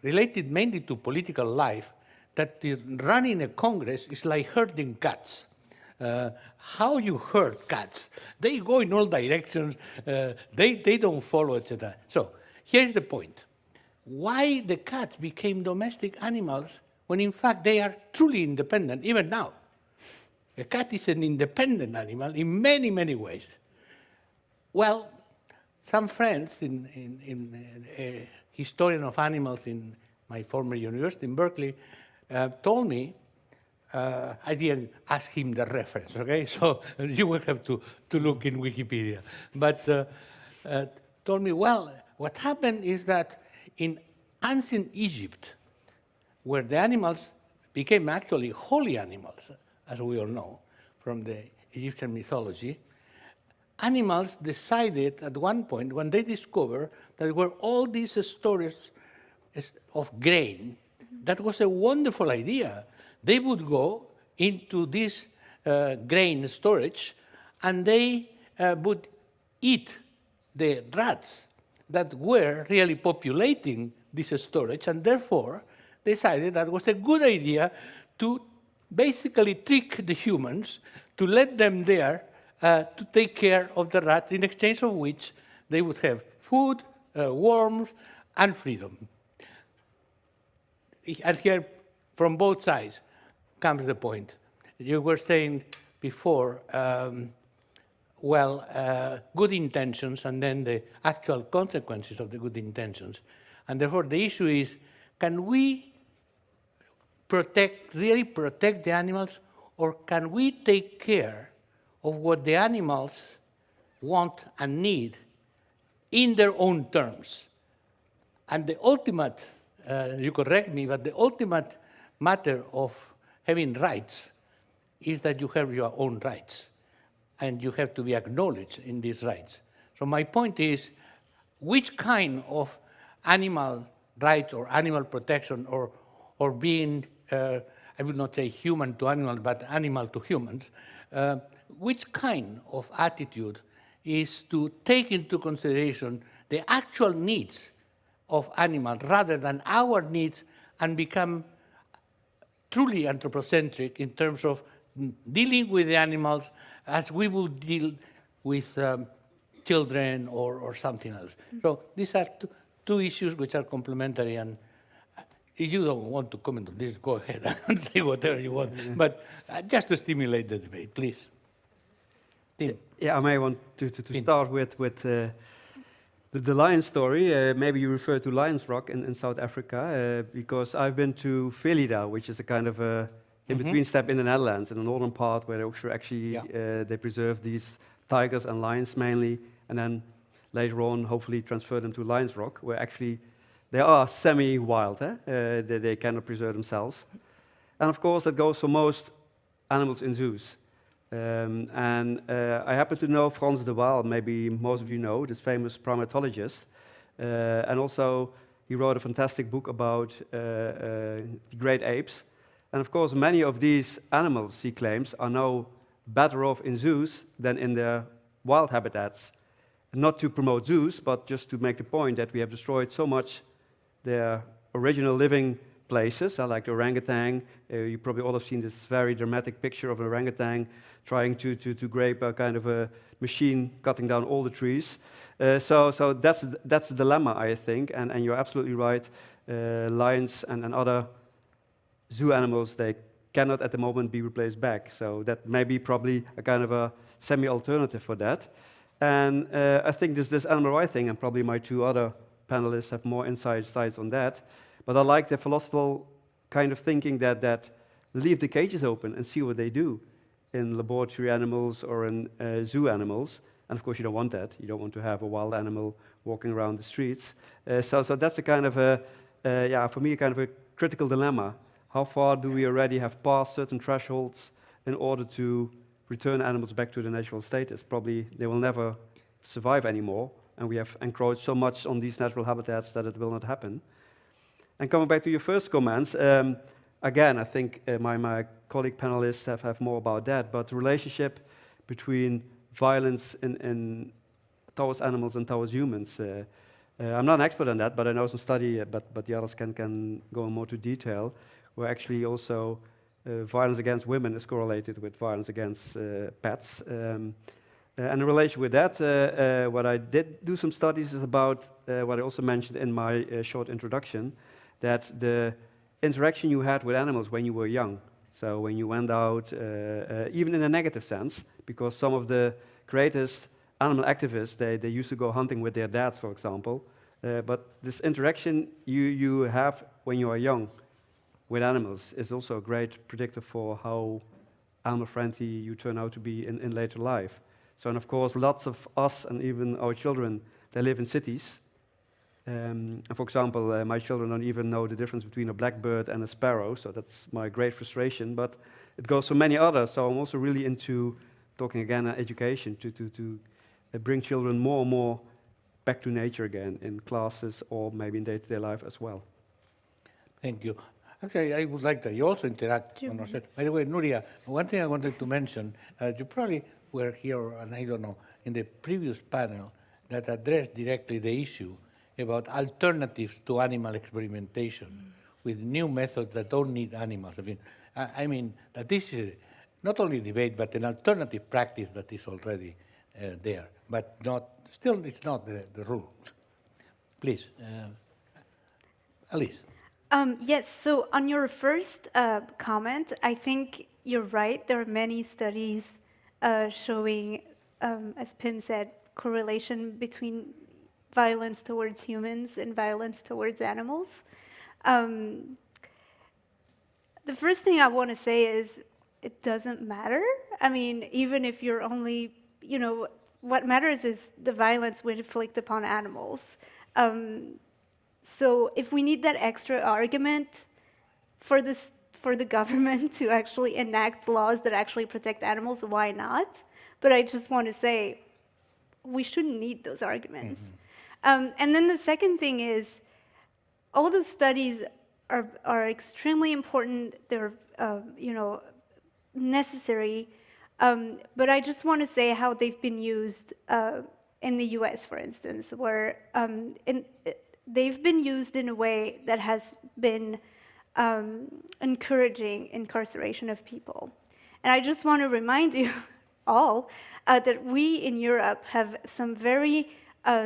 related mainly to political life that running a Congress is like herding cats. How you herd cats? They go in all directions, they don't follow, etc. So here's the point. Why the cats became domestic animals when in fact they are truly independent, even now. A cat is an independent animal in many, many ways. Well, some friends, a historian of animals in my former university in Berkeley, told me, I didn't ask him the reference, okay? So you will have to look in Wikipedia. But told me, well, what happened is that in ancient Egypt, where the animals became actually holy animals, as we all know from the Egyptian mythology, animals decided at one point, when they discovered that there were all these stories of grain, that was a wonderful idea. They would go into this grain storage and they would eat the rats that were really populating this storage, and therefore decided that it was a good idea to basically trick the humans, to let them there to take care of the rats, in exchange of which they would have food, worms, and freedom. And here, from both sides, comes the point. You were saying before, good intentions and then the actual consequences of the good intentions. And therefore, the issue is, can we really protect the animals, or can we take care of what the animals want and need in their own terms? And the ultimate, you correct me, but the ultimate matter of having rights is that you have your own rights, and you have to be acknowledged in these rights. So my point is, which kind of animal rights or animal protection or being, I would not say human to animal, but animal to humans, which kind of attitude is to take into consideration the actual needs of animals rather than our needs, and become truly anthropocentric in terms of dealing with the animals as we would deal with children or something else. So these are two issues which are complementary, and if you don't want to comment on this, go ahead and say whatever you want. But just to stimulate the debate, please. Tim. Yeah, I may want to start with the lion story. Maybe you refer to Lion's Rock in South Africa, because I've been to Velida, which is a kind of a in-between step in the Netherlands, in the northern part, where they preserve these tigers and lions mainly, and then later on, hopefully transfer them to Lion's Rock, where actually they are semi-wild. They cannot preserve themselves. And of course, that goes for most animals in zoos. I happen to know Frans de Waal, maybe most of you know, this famous primatologist. And also, he wrote a fantastic book about the great apes. And of course, many of these animals, he claims, are now better off in zoos than in their wild habitats. Not to promote zoos, but just to make the point that we have destroyed so much their original living places, like the orangutan. You probably all have seen this very dramatic picture of an orangutan trying to grape a kind of a machine cutting down all the trees. So that's the dilemma, I think, and you're absolutely right. Lions and other zoo animals, they cannot at the moment be replaced back. So that may be probably a kind of a semi-alternative for that. And I think this animal rights thing, and probably my two other panelists have more insights on that. But I like the philosophical kind of thinking that leave the cages open and see what they do in laboratory animals or in zoo animals. And of course, you don't want that. You don't want to have a wild animal walking around the streets. So that's a kind of for me, a kind of a critical dilemma. How far do we already have passed certain thresholds in order to return animals back to their natural status? Probably they will never survive anymore, and we have encroached so much on these natural habitats that it will not happen. And coming back to your first comments, again, I think my colleague panelists have more about that, but the relationship between violence towards animals and towards humans. I'm not an expert on that, but I know some study, but the others can go in more to detail, where actually also violence against women is correlated with violence against pets. And in relation with that, what I did do some studies is about what I also mentioned in my short introduction, that the interaction you had with animals when you were young, so when you went out, even in a negative sense, because some of the greatest animal activists, they used to go hunting with their dads, for example, but this interaction you have when you are young with animals is also a great predictor for how animal-friendly you turn out to be in later life. So, and of course, lots of us and even our children, they live in cities. And for example, my children don't even know the difference between a blackbird and a sparrow, so that's my great frustration. But it goes for many others, so I'm also really into talking again education to bring children more and more back to nature again in classes or maybe in day-to-day life as well. Thank you. Actually, I would like that you also interact on our set. By the way, Núria, one thing I wanted to mention, you probably were here, and I don't know, in the previous panel that addressed directly the issue about alternatives to animal experimentation with new methods that don't need animals. I mean that this is not only debate, but an alternative practice that is already there, but still it's not the rule. Please, Alice. Yes, so on your first comment, I think you're right. There are many studies showing, as Pim said, correlation between violence towards humans and violence towards animals. The first thing I want to say is it doesn't matter. I mean, even if you're only, what matters is the violence we inflict upon animals. So if we need that extra argument for the government to actually enact laws that actually protect animals, why not? But I just want to say we shouldn't need those arguments. And then the second thing is, all those studies are extremely important. They're necessary. But I just want to say how they've been used in the U.S., for instance, where they've been used in a way that has been encouraging incarceration of people. And I just want to remind you all that we in Europe have some very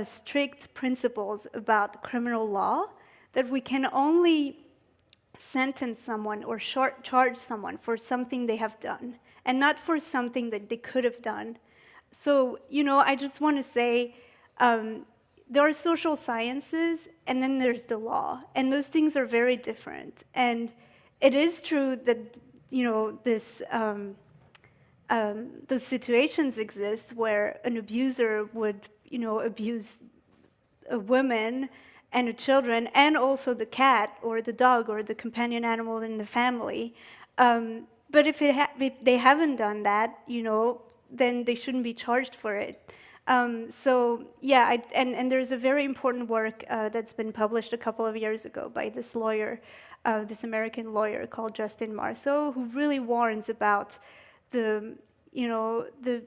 strict principles about criminal law that we can only sentence someone or charge someone for something they have done, and not for something that they could have done. So, I just want to say, there are social sciences, and then there's the law, and those things are very different. And it is true that, those situations exist where an abuser would, abuse a woman and the children, and also the cat or the dog or the companion animal in the family. But if they haven't done that, then they shouldn't be charged for it. So yeah, and there's a very important work that's been published a couple of years ago by this lawyer, this American lawyer called Justin Marceau, who really warns about the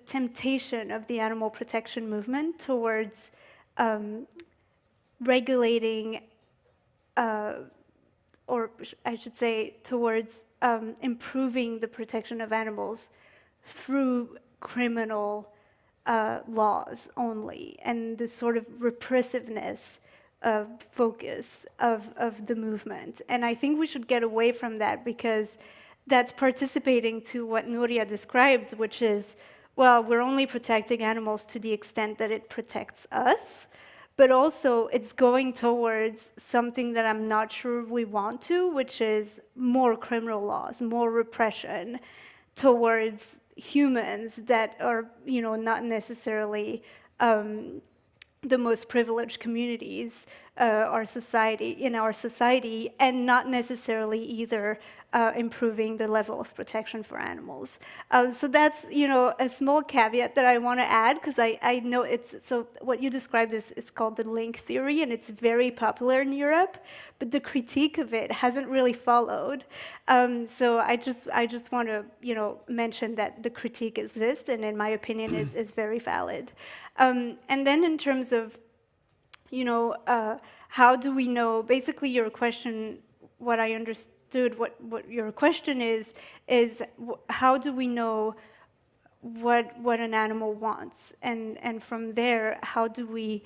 temptation of the animal protection movement towards regulating, or I should say, towards improving the protection of animals through criminal laws only, and the sort of repressiveness focus of the movement. And I think we should get away from that, because that's participating to what Núria described, which is, well, we're only protecting animals to the extent that it protects us, but also it's going towards something that I'm not sure we want to, which is more criminal laws, more repression towards humans that are, not necessarily the most privileged communities in our society, and not necessarily either improving the level of protection for animals. So that's, a small caveat that I want to add, because I know so what you described is called the link theory, and it's very popular in Europe, but the critique of it hasn't really followed. So I just want to, mention that the critique exists, and in my opinion is very valid. And then in terms of, how do we know, basically your question, what I understood, what your question is how do we know what an animal wants? And from there, how do we,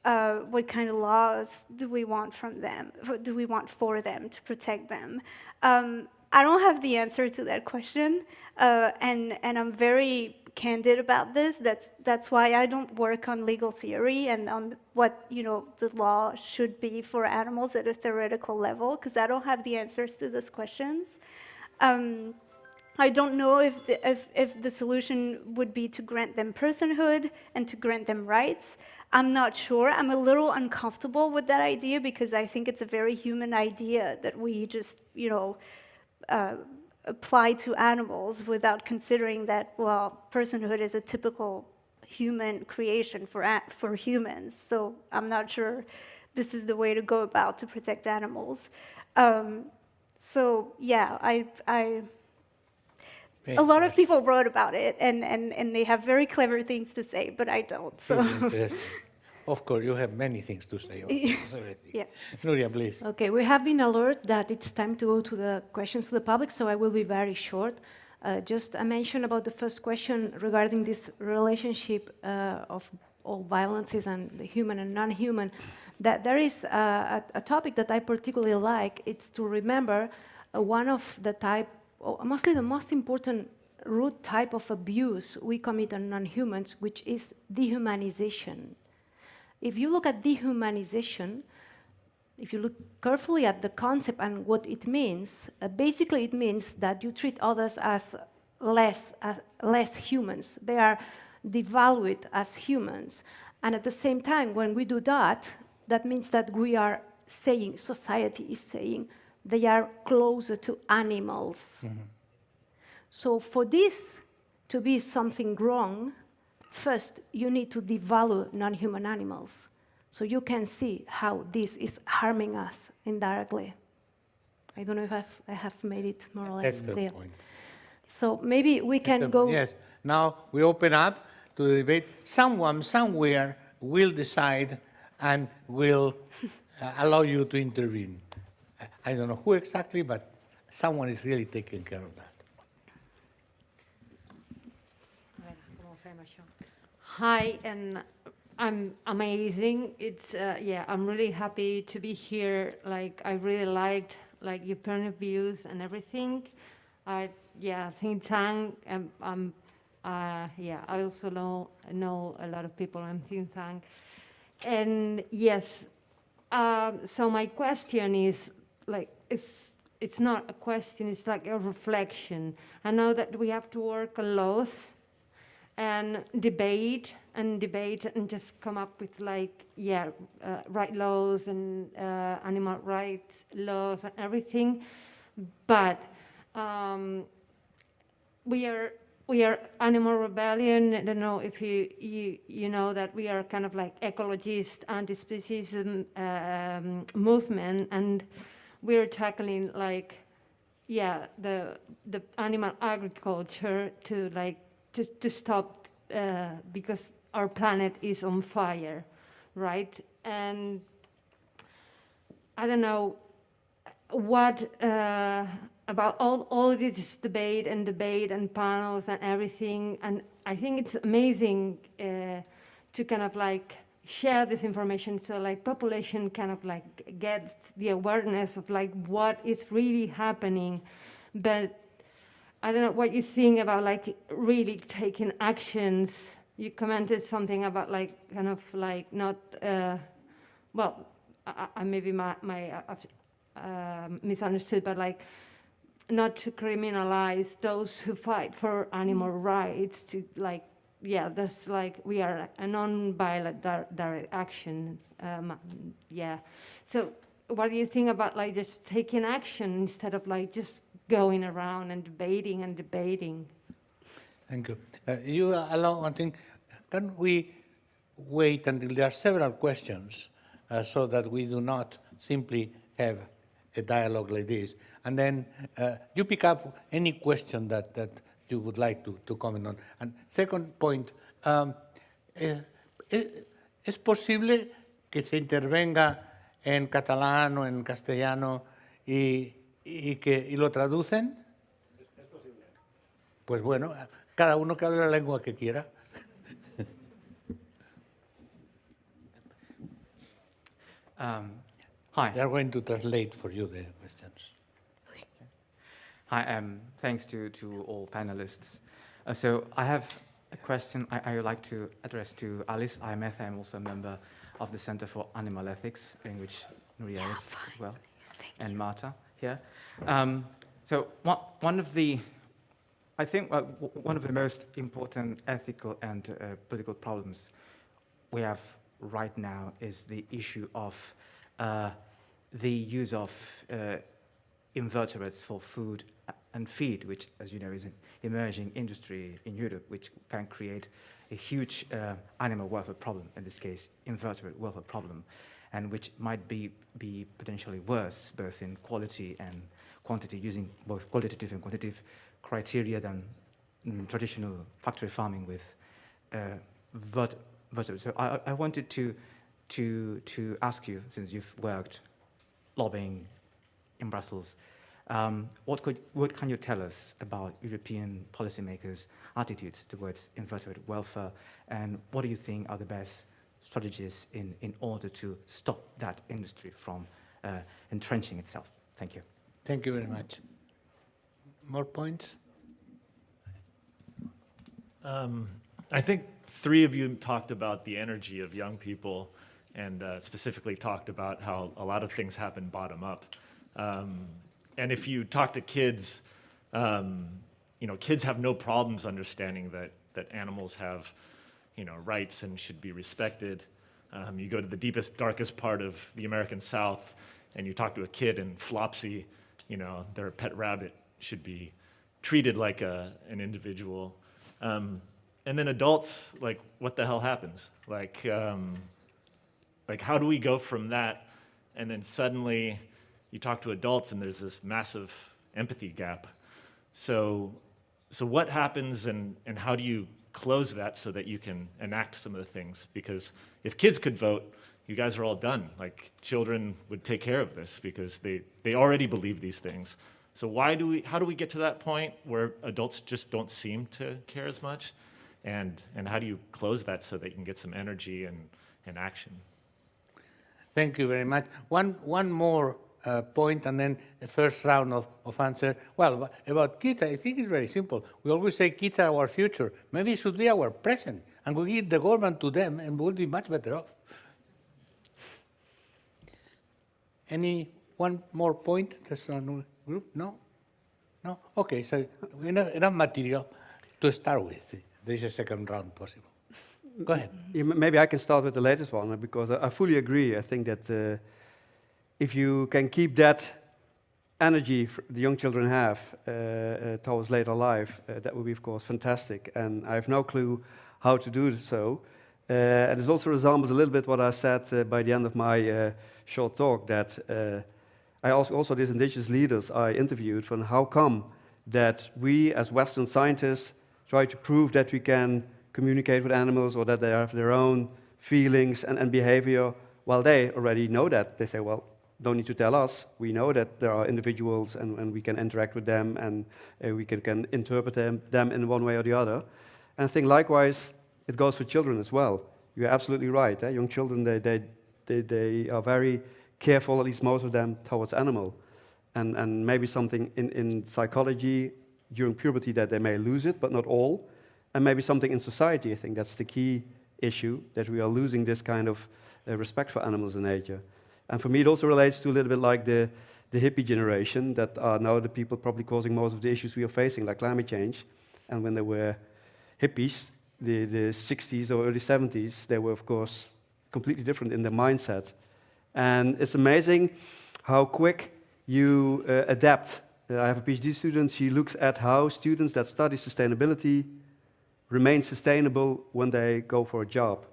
what kind of laws do we want from them, do we want for them to protect them? I don't have the answer to that question, and I'm very candid about this. That's why I don't work on legal theory and on what the law should be for animals at a theoretical level, because I don't have the answers to those questions. I don't know if the solution would be to grant them personhood and to grant them rights. I'm not sure. I'm a little uncomfortable with that idea, because I think it's a very human idea that we just apply to animals without considering that, well, personhood is a typical human creation for humans. So I'm not sure this is the way to go about to protect animals. So yeah, a lot of people wrote about it, and they have very clever things to say, but I don't. So. Of course, you have many things to say. Yeah. Núria, please. Okay, we have been alerted that it's time to go to the questions to the public, so I will be very short. Just a mention about the first question regarding this relationship of all violences and the human and non-human. That there is a topic that I particularly like. It's to remember one of the type, or mostly the most important root type of abuse we commit on non-humans, which is dehumanization. If you look at dehumanization, if you look carefully at the concept and what it means, basically it means that you treat others as less humans. They are devalued as humans. And at the same time, when we do that, that means that we are saying, society is saying, they are closer to animals. Mm-hmm. So for this to be something wrong, first, you need to devalue non-human animals, so you can see how this is harming us indirectly. I don't know if I have made it more or less clear. Point. So maybe we can go... Yes, now we open up to the debate. Someone, somewhere, will decide and will allow you to intervene. I don't know who exactly, but someone is really taking care of that. Hi, and I'm amazing. It's I'm really happy to be here. Like, I really liked like your point of views and everything. Yeah, think tank. Yeah, I also know a lot of people in think tank. And yes, so my question is like, it's not a question, it's like a reflection. I know that we have to work on laws and debate and just come up with like, yeah, right laws and animal rights laws and everything. But we are Animal Rebellion. I don't know if you know that we are kind of like ecologist, anti-speciesism movement, and we're tackling like, yeah, the animal agriculture to like to stop because our planet is on fire, right? And I don't know what about all this debate and panels and everything, and I think it's amazing to kind of like share this information so like population kind of like gets the awareness of like what is really happening. But I don't know what you think about like really taking actions. You commented something about like kind of like not well, I maybe my misunderstood, but like not to criminalize those who fight for animal rights, to like, yeah, there's like, we are a non-violent direct action, yeah. So what do you think about like just taking action instead of like just going around and debating? Thank you. You allow one thing. Can we wait until there are several questions so that we do not simply have a dialogue like this? And then you pick up any question that you would like to comment on. And second point, ¿es posible que se intervenga en catalán o en castellano y lo traducen? Es posible. Pues bueno, cada uno que hable la lengua que quiera. Hi. They are going to translate for you the questions. Okay. Hi, thanks to all panelists. So I have a question I would like to address to Alice. I'm also a member of the Center for Animal Ethics, in which Núria is as well, and Marta here. So one of the most important ethical and political problems we have right now is the issue of the use of invertebrates for food and feed, which, as you know, is an emerging industry in Europe, which can create a huge animal welfare problem, in this case, invertebrate welfare problem, and which might be potentially worse, both in quality and quantity, using both qualitative and quantitative criteria than traditional factory farming with vertebrates. So I wanted to ask you, since you've worked lobbying in Brussels, what can you tell us about European policymakers' attitudes towards invertebrate welfare, and what do you think are the best strategies in order to stop that industry from entrenching itself? Thank you. Thank you very much. More points? I think three of you talked about the energy of young people, and specifically talked about how a lot of things happen bottom up. And if you talk to kids, kids have no problems understanding that animals have, rights and should be respected. You go to the deepest, darkest part of the American South, and you talk to a kid in Flopsy, their pet rabbit should be treated like an individual. And then adults, like, what the hell happens? Like how do we go from that, and then suddenly you talk to adults and there's this massive empathy gap. So what happens, and how do you close that so that you can enact some of the things? Because if kids could vote, you guys are all done. Like, children would take care of this because they already believe these things. So how do we get to that point where adults just don't seem to care as much? And how do you close that so that you can get some energy and action? Thank you very much. One more point and then the first round of answer. Well, about kids, I think it's very simple. We always say kids are our future. Maybe it should be our present, and we give the government to them, and we'll be much better off. Any one more point? There's a new group? No? No? Okay, so enough material to start with. There's a second round possible. Go ahead. Yeah, maybe I can start with the latest one, because I fully agree. I think that if you can keep that energy the young children have towards later life, that would be, of course, fantastic. And I have no clue how to do so. And it also resembles a little bit what I said by the end of my short talk, that I also these indigenous leaders I interviewed from how come that we as Western scientists try to prove that we can communicate with animals or that they have their own feelings and behavior, while they already know that. They say, well, don't need to tell us. We know that there are individuals and we can interact with them and we can interpret them in one way or the other. And I think likewise, it goes for children as well. You're absolutely right. Young children, they are very careful, at least most of them, towards animal. And maybe something in psychology during puberty that they may lose it, but not all. And maybe something in society. I think that's the key issue, that we are losing this kind of respect for animals and nature. And for me, it also relates to a little bit like the hippie generation that are now the people probably causing most of the issues we are facing, like climate change. And when they were hippies, the 60s or early 70s, they were, of course, completely different in their mindset. And it's amazing how quick you adapt. I have a PhD student. She looks at how students that study sustainability remain sustainable when they go for a job.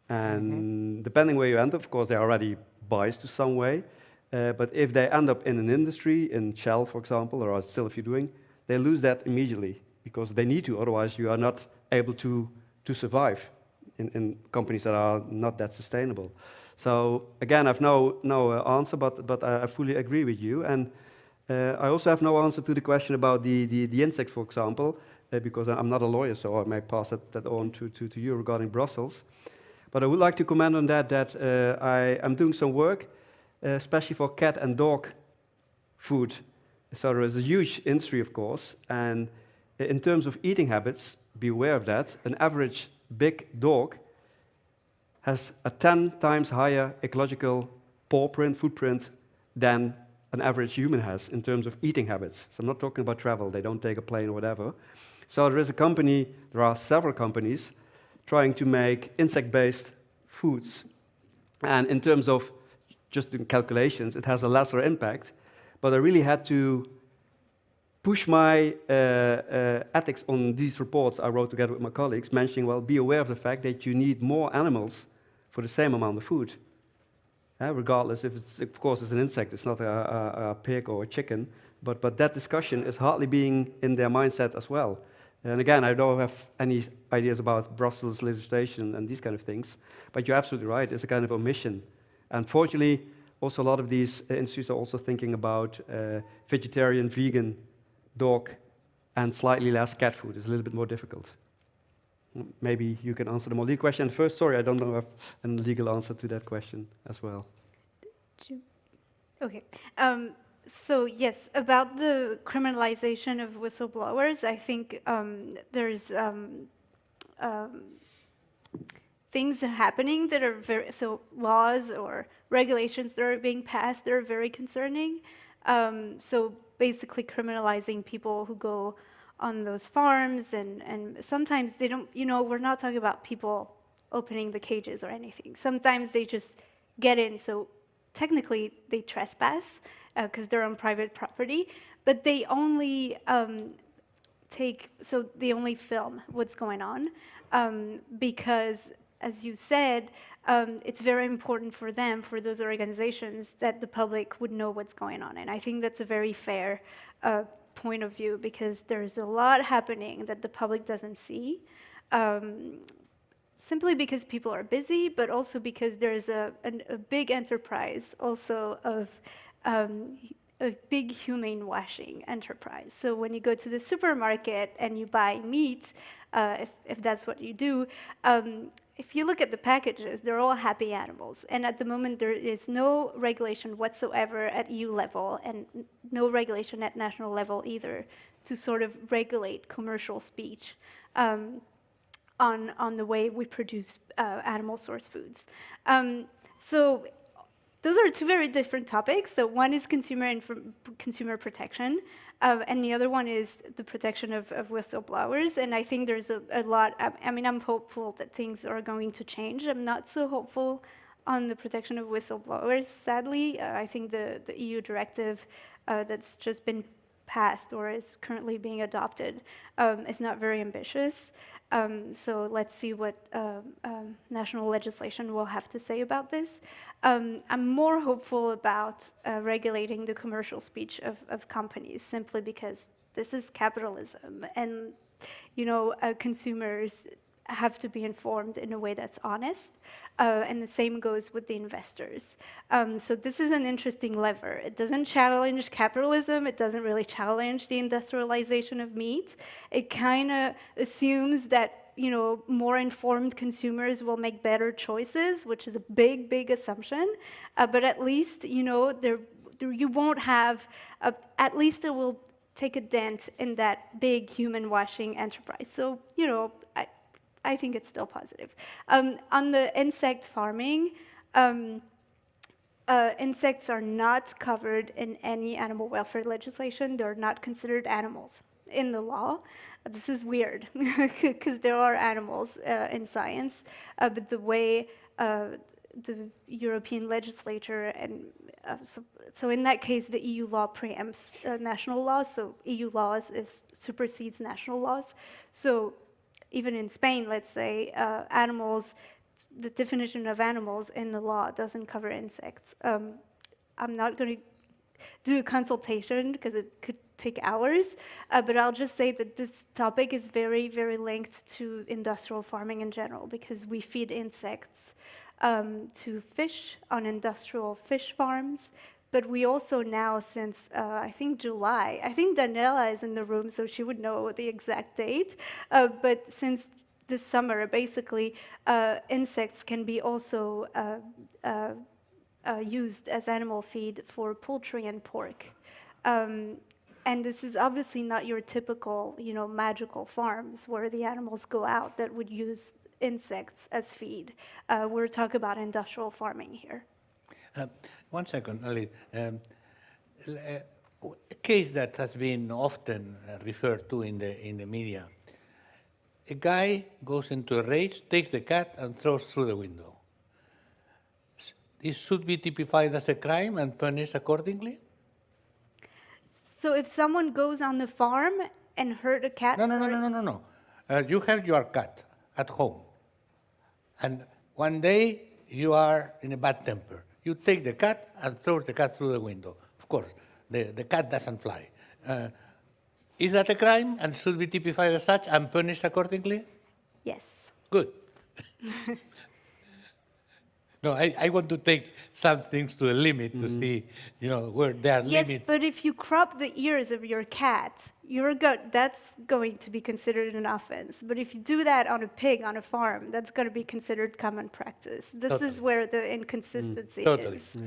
And depending where you end up, of course, they're already biased to some way. But if they end up in an industry, in Shell, for example, or still if you're doing, they lose that immediately because they need to. Otherwise, you are not able to survive in companies that are not that sustainable. So again, I have no answer, but I fully agree with you. And I also have no answer to the question about the insect, for example, because I'm not a lawyer, so I may pass that on to you regarding Brussels. But I would like to comment on that I am doing some work, especially for cat and dog food. So there is a huge industry, of course, and in terms of eating habits, be aware of that. An average big dog has a 10 times higher ecological footprint than an average human has in terms of eating habits. So I'm not talking about travel. They don't take a plane or whatever. So there are several companies trying to make insect-based foods. And in terms of just the calculations, it has a lesser impact. But I really had to push my ethics on these reports I wrote together with my colleagues, mentioning, well, be aware of the fact that you need more animals for the same amount of food. Regardless if it's, of course, it's an insect, it's not a pig or a chicken, but that discussion is hardly being in their mindset as well. And again, I don't have any ideas about Brussels legislation and these kind of things, but you're absolutely right, it's a kind of omission. Unfortunately, also a lot of these institutes are also thinking about vegetarian, vegan, dog, and slightly less cat food. It's a little bit more difficult. Maybe you can answer the more legal question. First, sorry, I don't know if I have a legal answer to that question as well. Okay. So yes, about the criminalization of whistleblowers, I think there's things happening that are laws or regulations that are being passed that are very concerning. So basically criminalizing people who go on those farms, and sometimes they don't, we're not talking about people opening the cages or anything. Sometimes they just get in, so technically they trespass because they're on private property, but they only they only film what's going on because, as you said, it's very important for them, for those organizations, that the public would know what's going on. And I think that's a very fair point of view, because there's a lot happening that the public doesn't see, simply because people are busy, but also because there's a big enterprise also of a big humane washing enterprise. So when you go to the supermarket and you buy meat, if that's what you do. If you look at the packages, they're all happy animals. And at the moment, there is no regulation whatsoever at EU level and no regulation at national level either to sort of regulate commercial speech on the way we produce animal source foods. So those are two very different topics. So one is consumer protection, and the other one is the protection of whistleblowers. And I think there's a lot, I mean, I'm hopeful that things are going to change. I'm not so hopeful on the protection of whistleblowers, sadly. I think the EU directive that's just been passed or is currently being adopted is not very ambitious. So let's see what national legislation will have to say about this. I'm more hopeful about regulating the commercial speech of companies, simply because this is capitalism, and consumers have to be informed in a way that's honest, and the same goes with the investors. So this is an interesting lever. It doesn't challenge capitalism. It doesn't really challenge the industrialization of meat. It kind of assumes that more informed consumers will make better choices, which is a big, big assumption. But at least you won't have. At least it will take a dent in that big human washing enterprise. So I think it's still positive. On the insect farming, insects are not covered in any animal welfare legislation. They're not considered animals in the law. This is weird, because there are animals in science, but the way the European legislature and so in that case, the EU law preempts national laws, so EU laws supersedes national laws. So even in Spain, let's say, animals, the definition of animals in the law doesn't cover insects. I'm not going to do a consultation because it could take hours, but I'll just say that this topic is very, very linked to industrial farming in general, because we feed insects to fish on industrial fish farms. But we also now, since I think July, I think Daniela is in the room, so she would know the exact date. But since this summer, basically, insects can be also used as animal feed for poultry and pork. And this is obviously not your typical, magical farms where the animals go out that would use insects as feed. We're talking about industrial farming here. 1 second, Ali. A case that has been often referred to in the media. A guy goes into a race, takes the cat, and throws through the window. This should be typified as a crime and punished accordingly? So if someone goes on the farm and hurt a cat... No. You have your cat at home. And one day you are in a bad temper. You take the cat and throw the cat through the window. Of course, the cat doesn't fly. Is that a crime and should be typified as such and punished accordingly? Yes. Good. No, I want to take some things to the limit to see, where there are limits. Yes, but if you crop the ears of your cat, that's going to be considered an offense. But if you do that on a pig on a farm, that's going to be considered common practice. This is where the inconsistency is.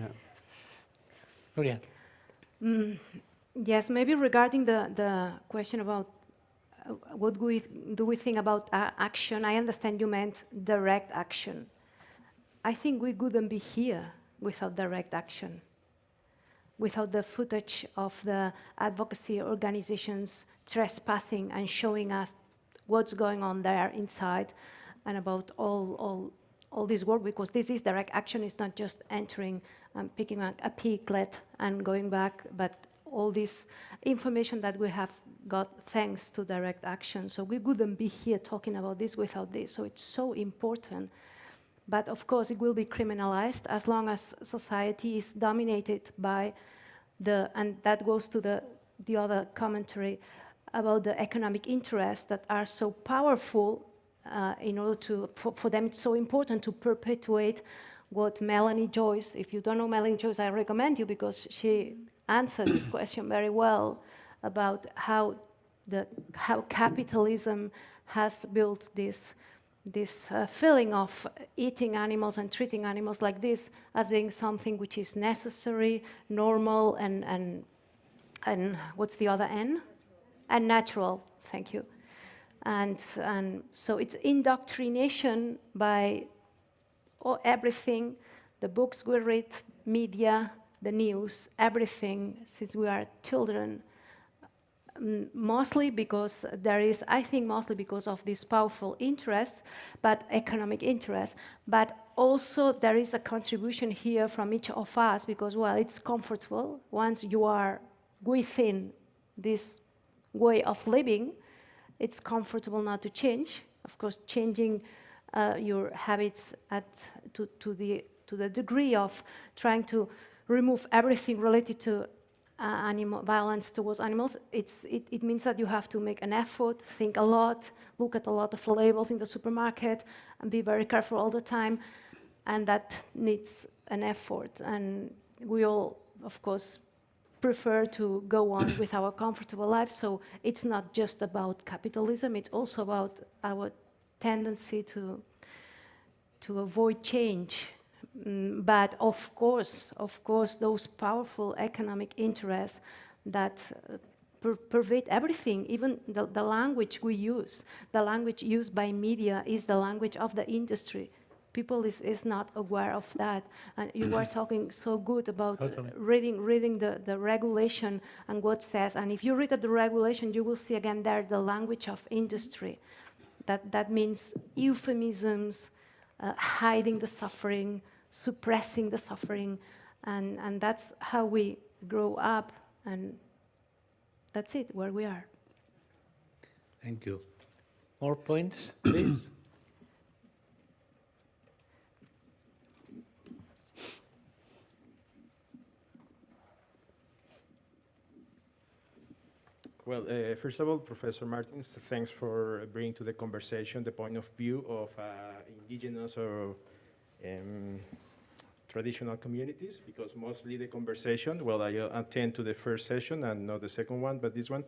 Núria. Yes, maybe regarding the question about what do we think about action, I understand you meant direct action. I think we couldn't be here without direct action, without the footage of the advocacy organizations trespassing and showing us what's going on there inside, and about all this work, because this is direct action. It's not just entering and picking a piglet and going back, but all this information that we have got thanks to direct action. So we couldn't be here talking about this without this. So it's so important. But of course, it will be criminalized as long as society is dominated by and that goes to the other commentary about the economic interests that are so powerful in order for them it's so important to perpetuate what Melanie Joyce, if you don't know Melanie Joyce, I recommend you because she answered this question very well about how capitalism has built this feeling of eating animals and treating animals like this as being something which is necessary, normal, and what's the other N? And natural, thank you. And so it's indoctrination by everything, the books we read, media, the news, everything, since we are children, mostly because there is, I think mostly because of this powerful interest, but economic interest, but also there is a contribution here from each of us because, well, it's comfortable. Once you are within this way of living, it's comfortable not to change. Of course, changing your habits to the degree of trying to remove everything related to animal violence towards animals, it means that you have to make an effort, think a lot, look at a lot of labels in the supermarket, and be very careful all the time, and that needs an effort. And we all, of course, prefer to go on with our comfortable life, so it's not just about capitalism, it's also about our tendency to avoid change. But of course, those powerful economic interests that pervade everything, even the language we use, the language used by media is the language of the industry. People is not aware of that. And you were talking so good about reading the regulation and what says. And if you read the regulation, you will see again there the language of industry. That means euphemisms, hiding the suffering, suppressing the suffering, and that's how we grow up, and that's it, where we are. Thank you. More points, please? Well, first of all, Professor Martens, thanks for bringing to the conversation the point of view of indigenous or traditional communities, because mostly the conversation, well, I attend to the first session and not the second one, but this one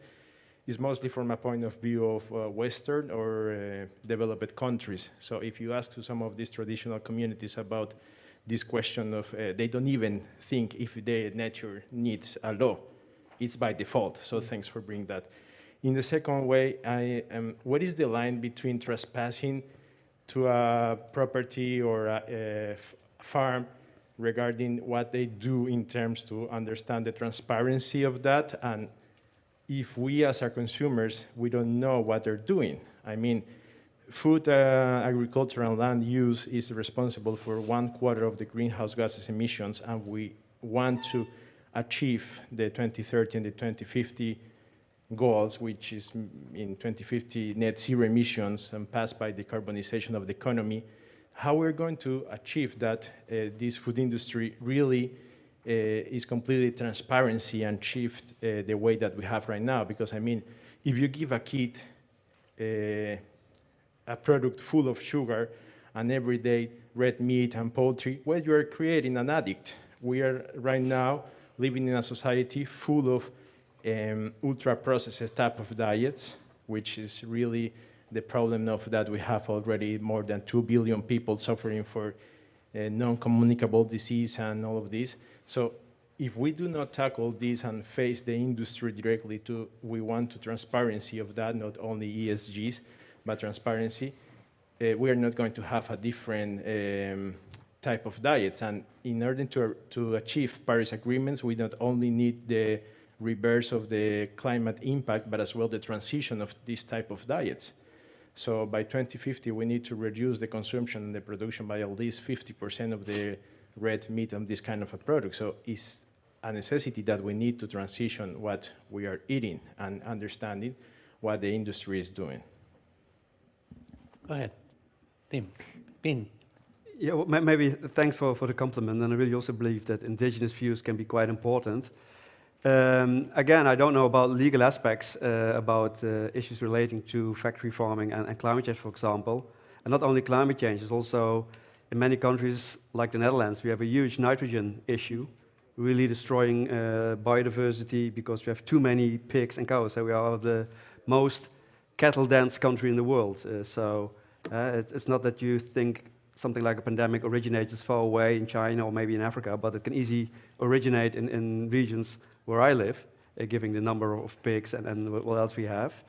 is mostly from a point of view of Western or developed countries. So if you ask to some of these traditional communities about this question of, they don't even think if the nature needs a law, it's by default. So thanks for bringing that. In the second way, what is the line between trespassing to a property or a farm regarding what they do in terms to understand the transparency of that, and if we as our consumers, we don't know what they're doing. I mean, food, agriculture, and land use is responsible for 1/4 of the greenhouse gases emissions, and we want to achieve the 2030 and the 2050 goals, which is in 2050 net zero emissions and passed by decarbonization of the economy. How we're going to achieve that, this food industry really is completely transparency and shift the way that we have right now. Because I mean, if you give a kid a product full of sugar and everyday red meat and poultry, well, you are creating an addict. We are right now living in a society full of ultra-processed type of diets, which is really the problem of that we have already more than 2 billion people suffering for non-communicable disease and all of this. So if we do not tackle this and face the industry directly we want to transparency of that, not only ESGs, but transparency, we are not going to have a different type of diets. And in order to achieve Paris agreements, we not only need the reverse of the climate impact, but as well the transition of this type of diets. So by 2050, we need to reduce the consumption and the production by at least 50% of the red meat and this kind of a product. So it's a necessity that we need to transition what we are eating and understanding what the industry is doing. Go ahead, Pim. Yeah, well, maybe thanks for the compliment, and I really also believe that indigenous views can be quite important. Again, I don't know about legal aspects, about issues relating to factory farming and climate change, for example. And not only climate change, it's also in many countries like the Netherlands, we have a huge nitrogen issue, really destroying biodiversity because we have too many pigs and cows. So we are the most cattle-dense country in the world. It's not that you think something like a pandemic originates as far away in China or maybe in Africa, but it can easily originate in regions where I live, given the number of pigs and what else we have.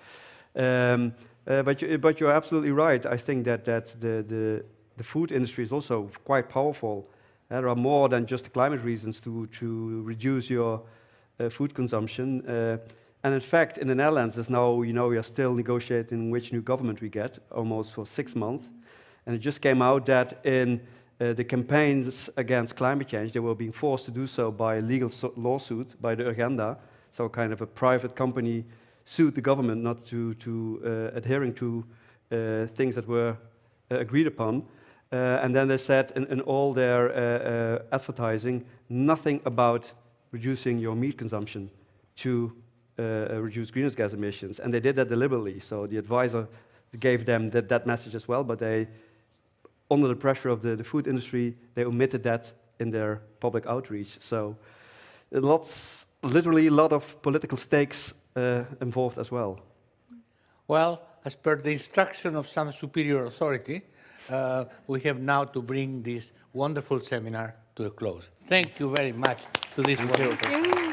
But you're absolutely right. I think that the food industry is also quite powerful. There are more than just climate reasons to reduce your food consumption. And in fact, in the Netherlands, there's now, we are still negotiating which new government we get, almost for 6 months. And it just came out that in the campaigns against climate change, they were being forced to do so by a legal lawsuit by the agenda. So kind of a private company sued the government not to adhering to things that were agreed upon. And then they said in all their advertising, nothing about reducing your meat consumption to reduce greenhouse gas emissions. And they did that deliberately. So the advisor gave them that message as well, but they, under the pressure of the food industry, they omitted that in their public outreach. So literally a lot of political stakes involved as well. Well, as per the instruction of some superior authority, we have now to bring this wonderful seminar to a close. Thank you very much to this wonderful.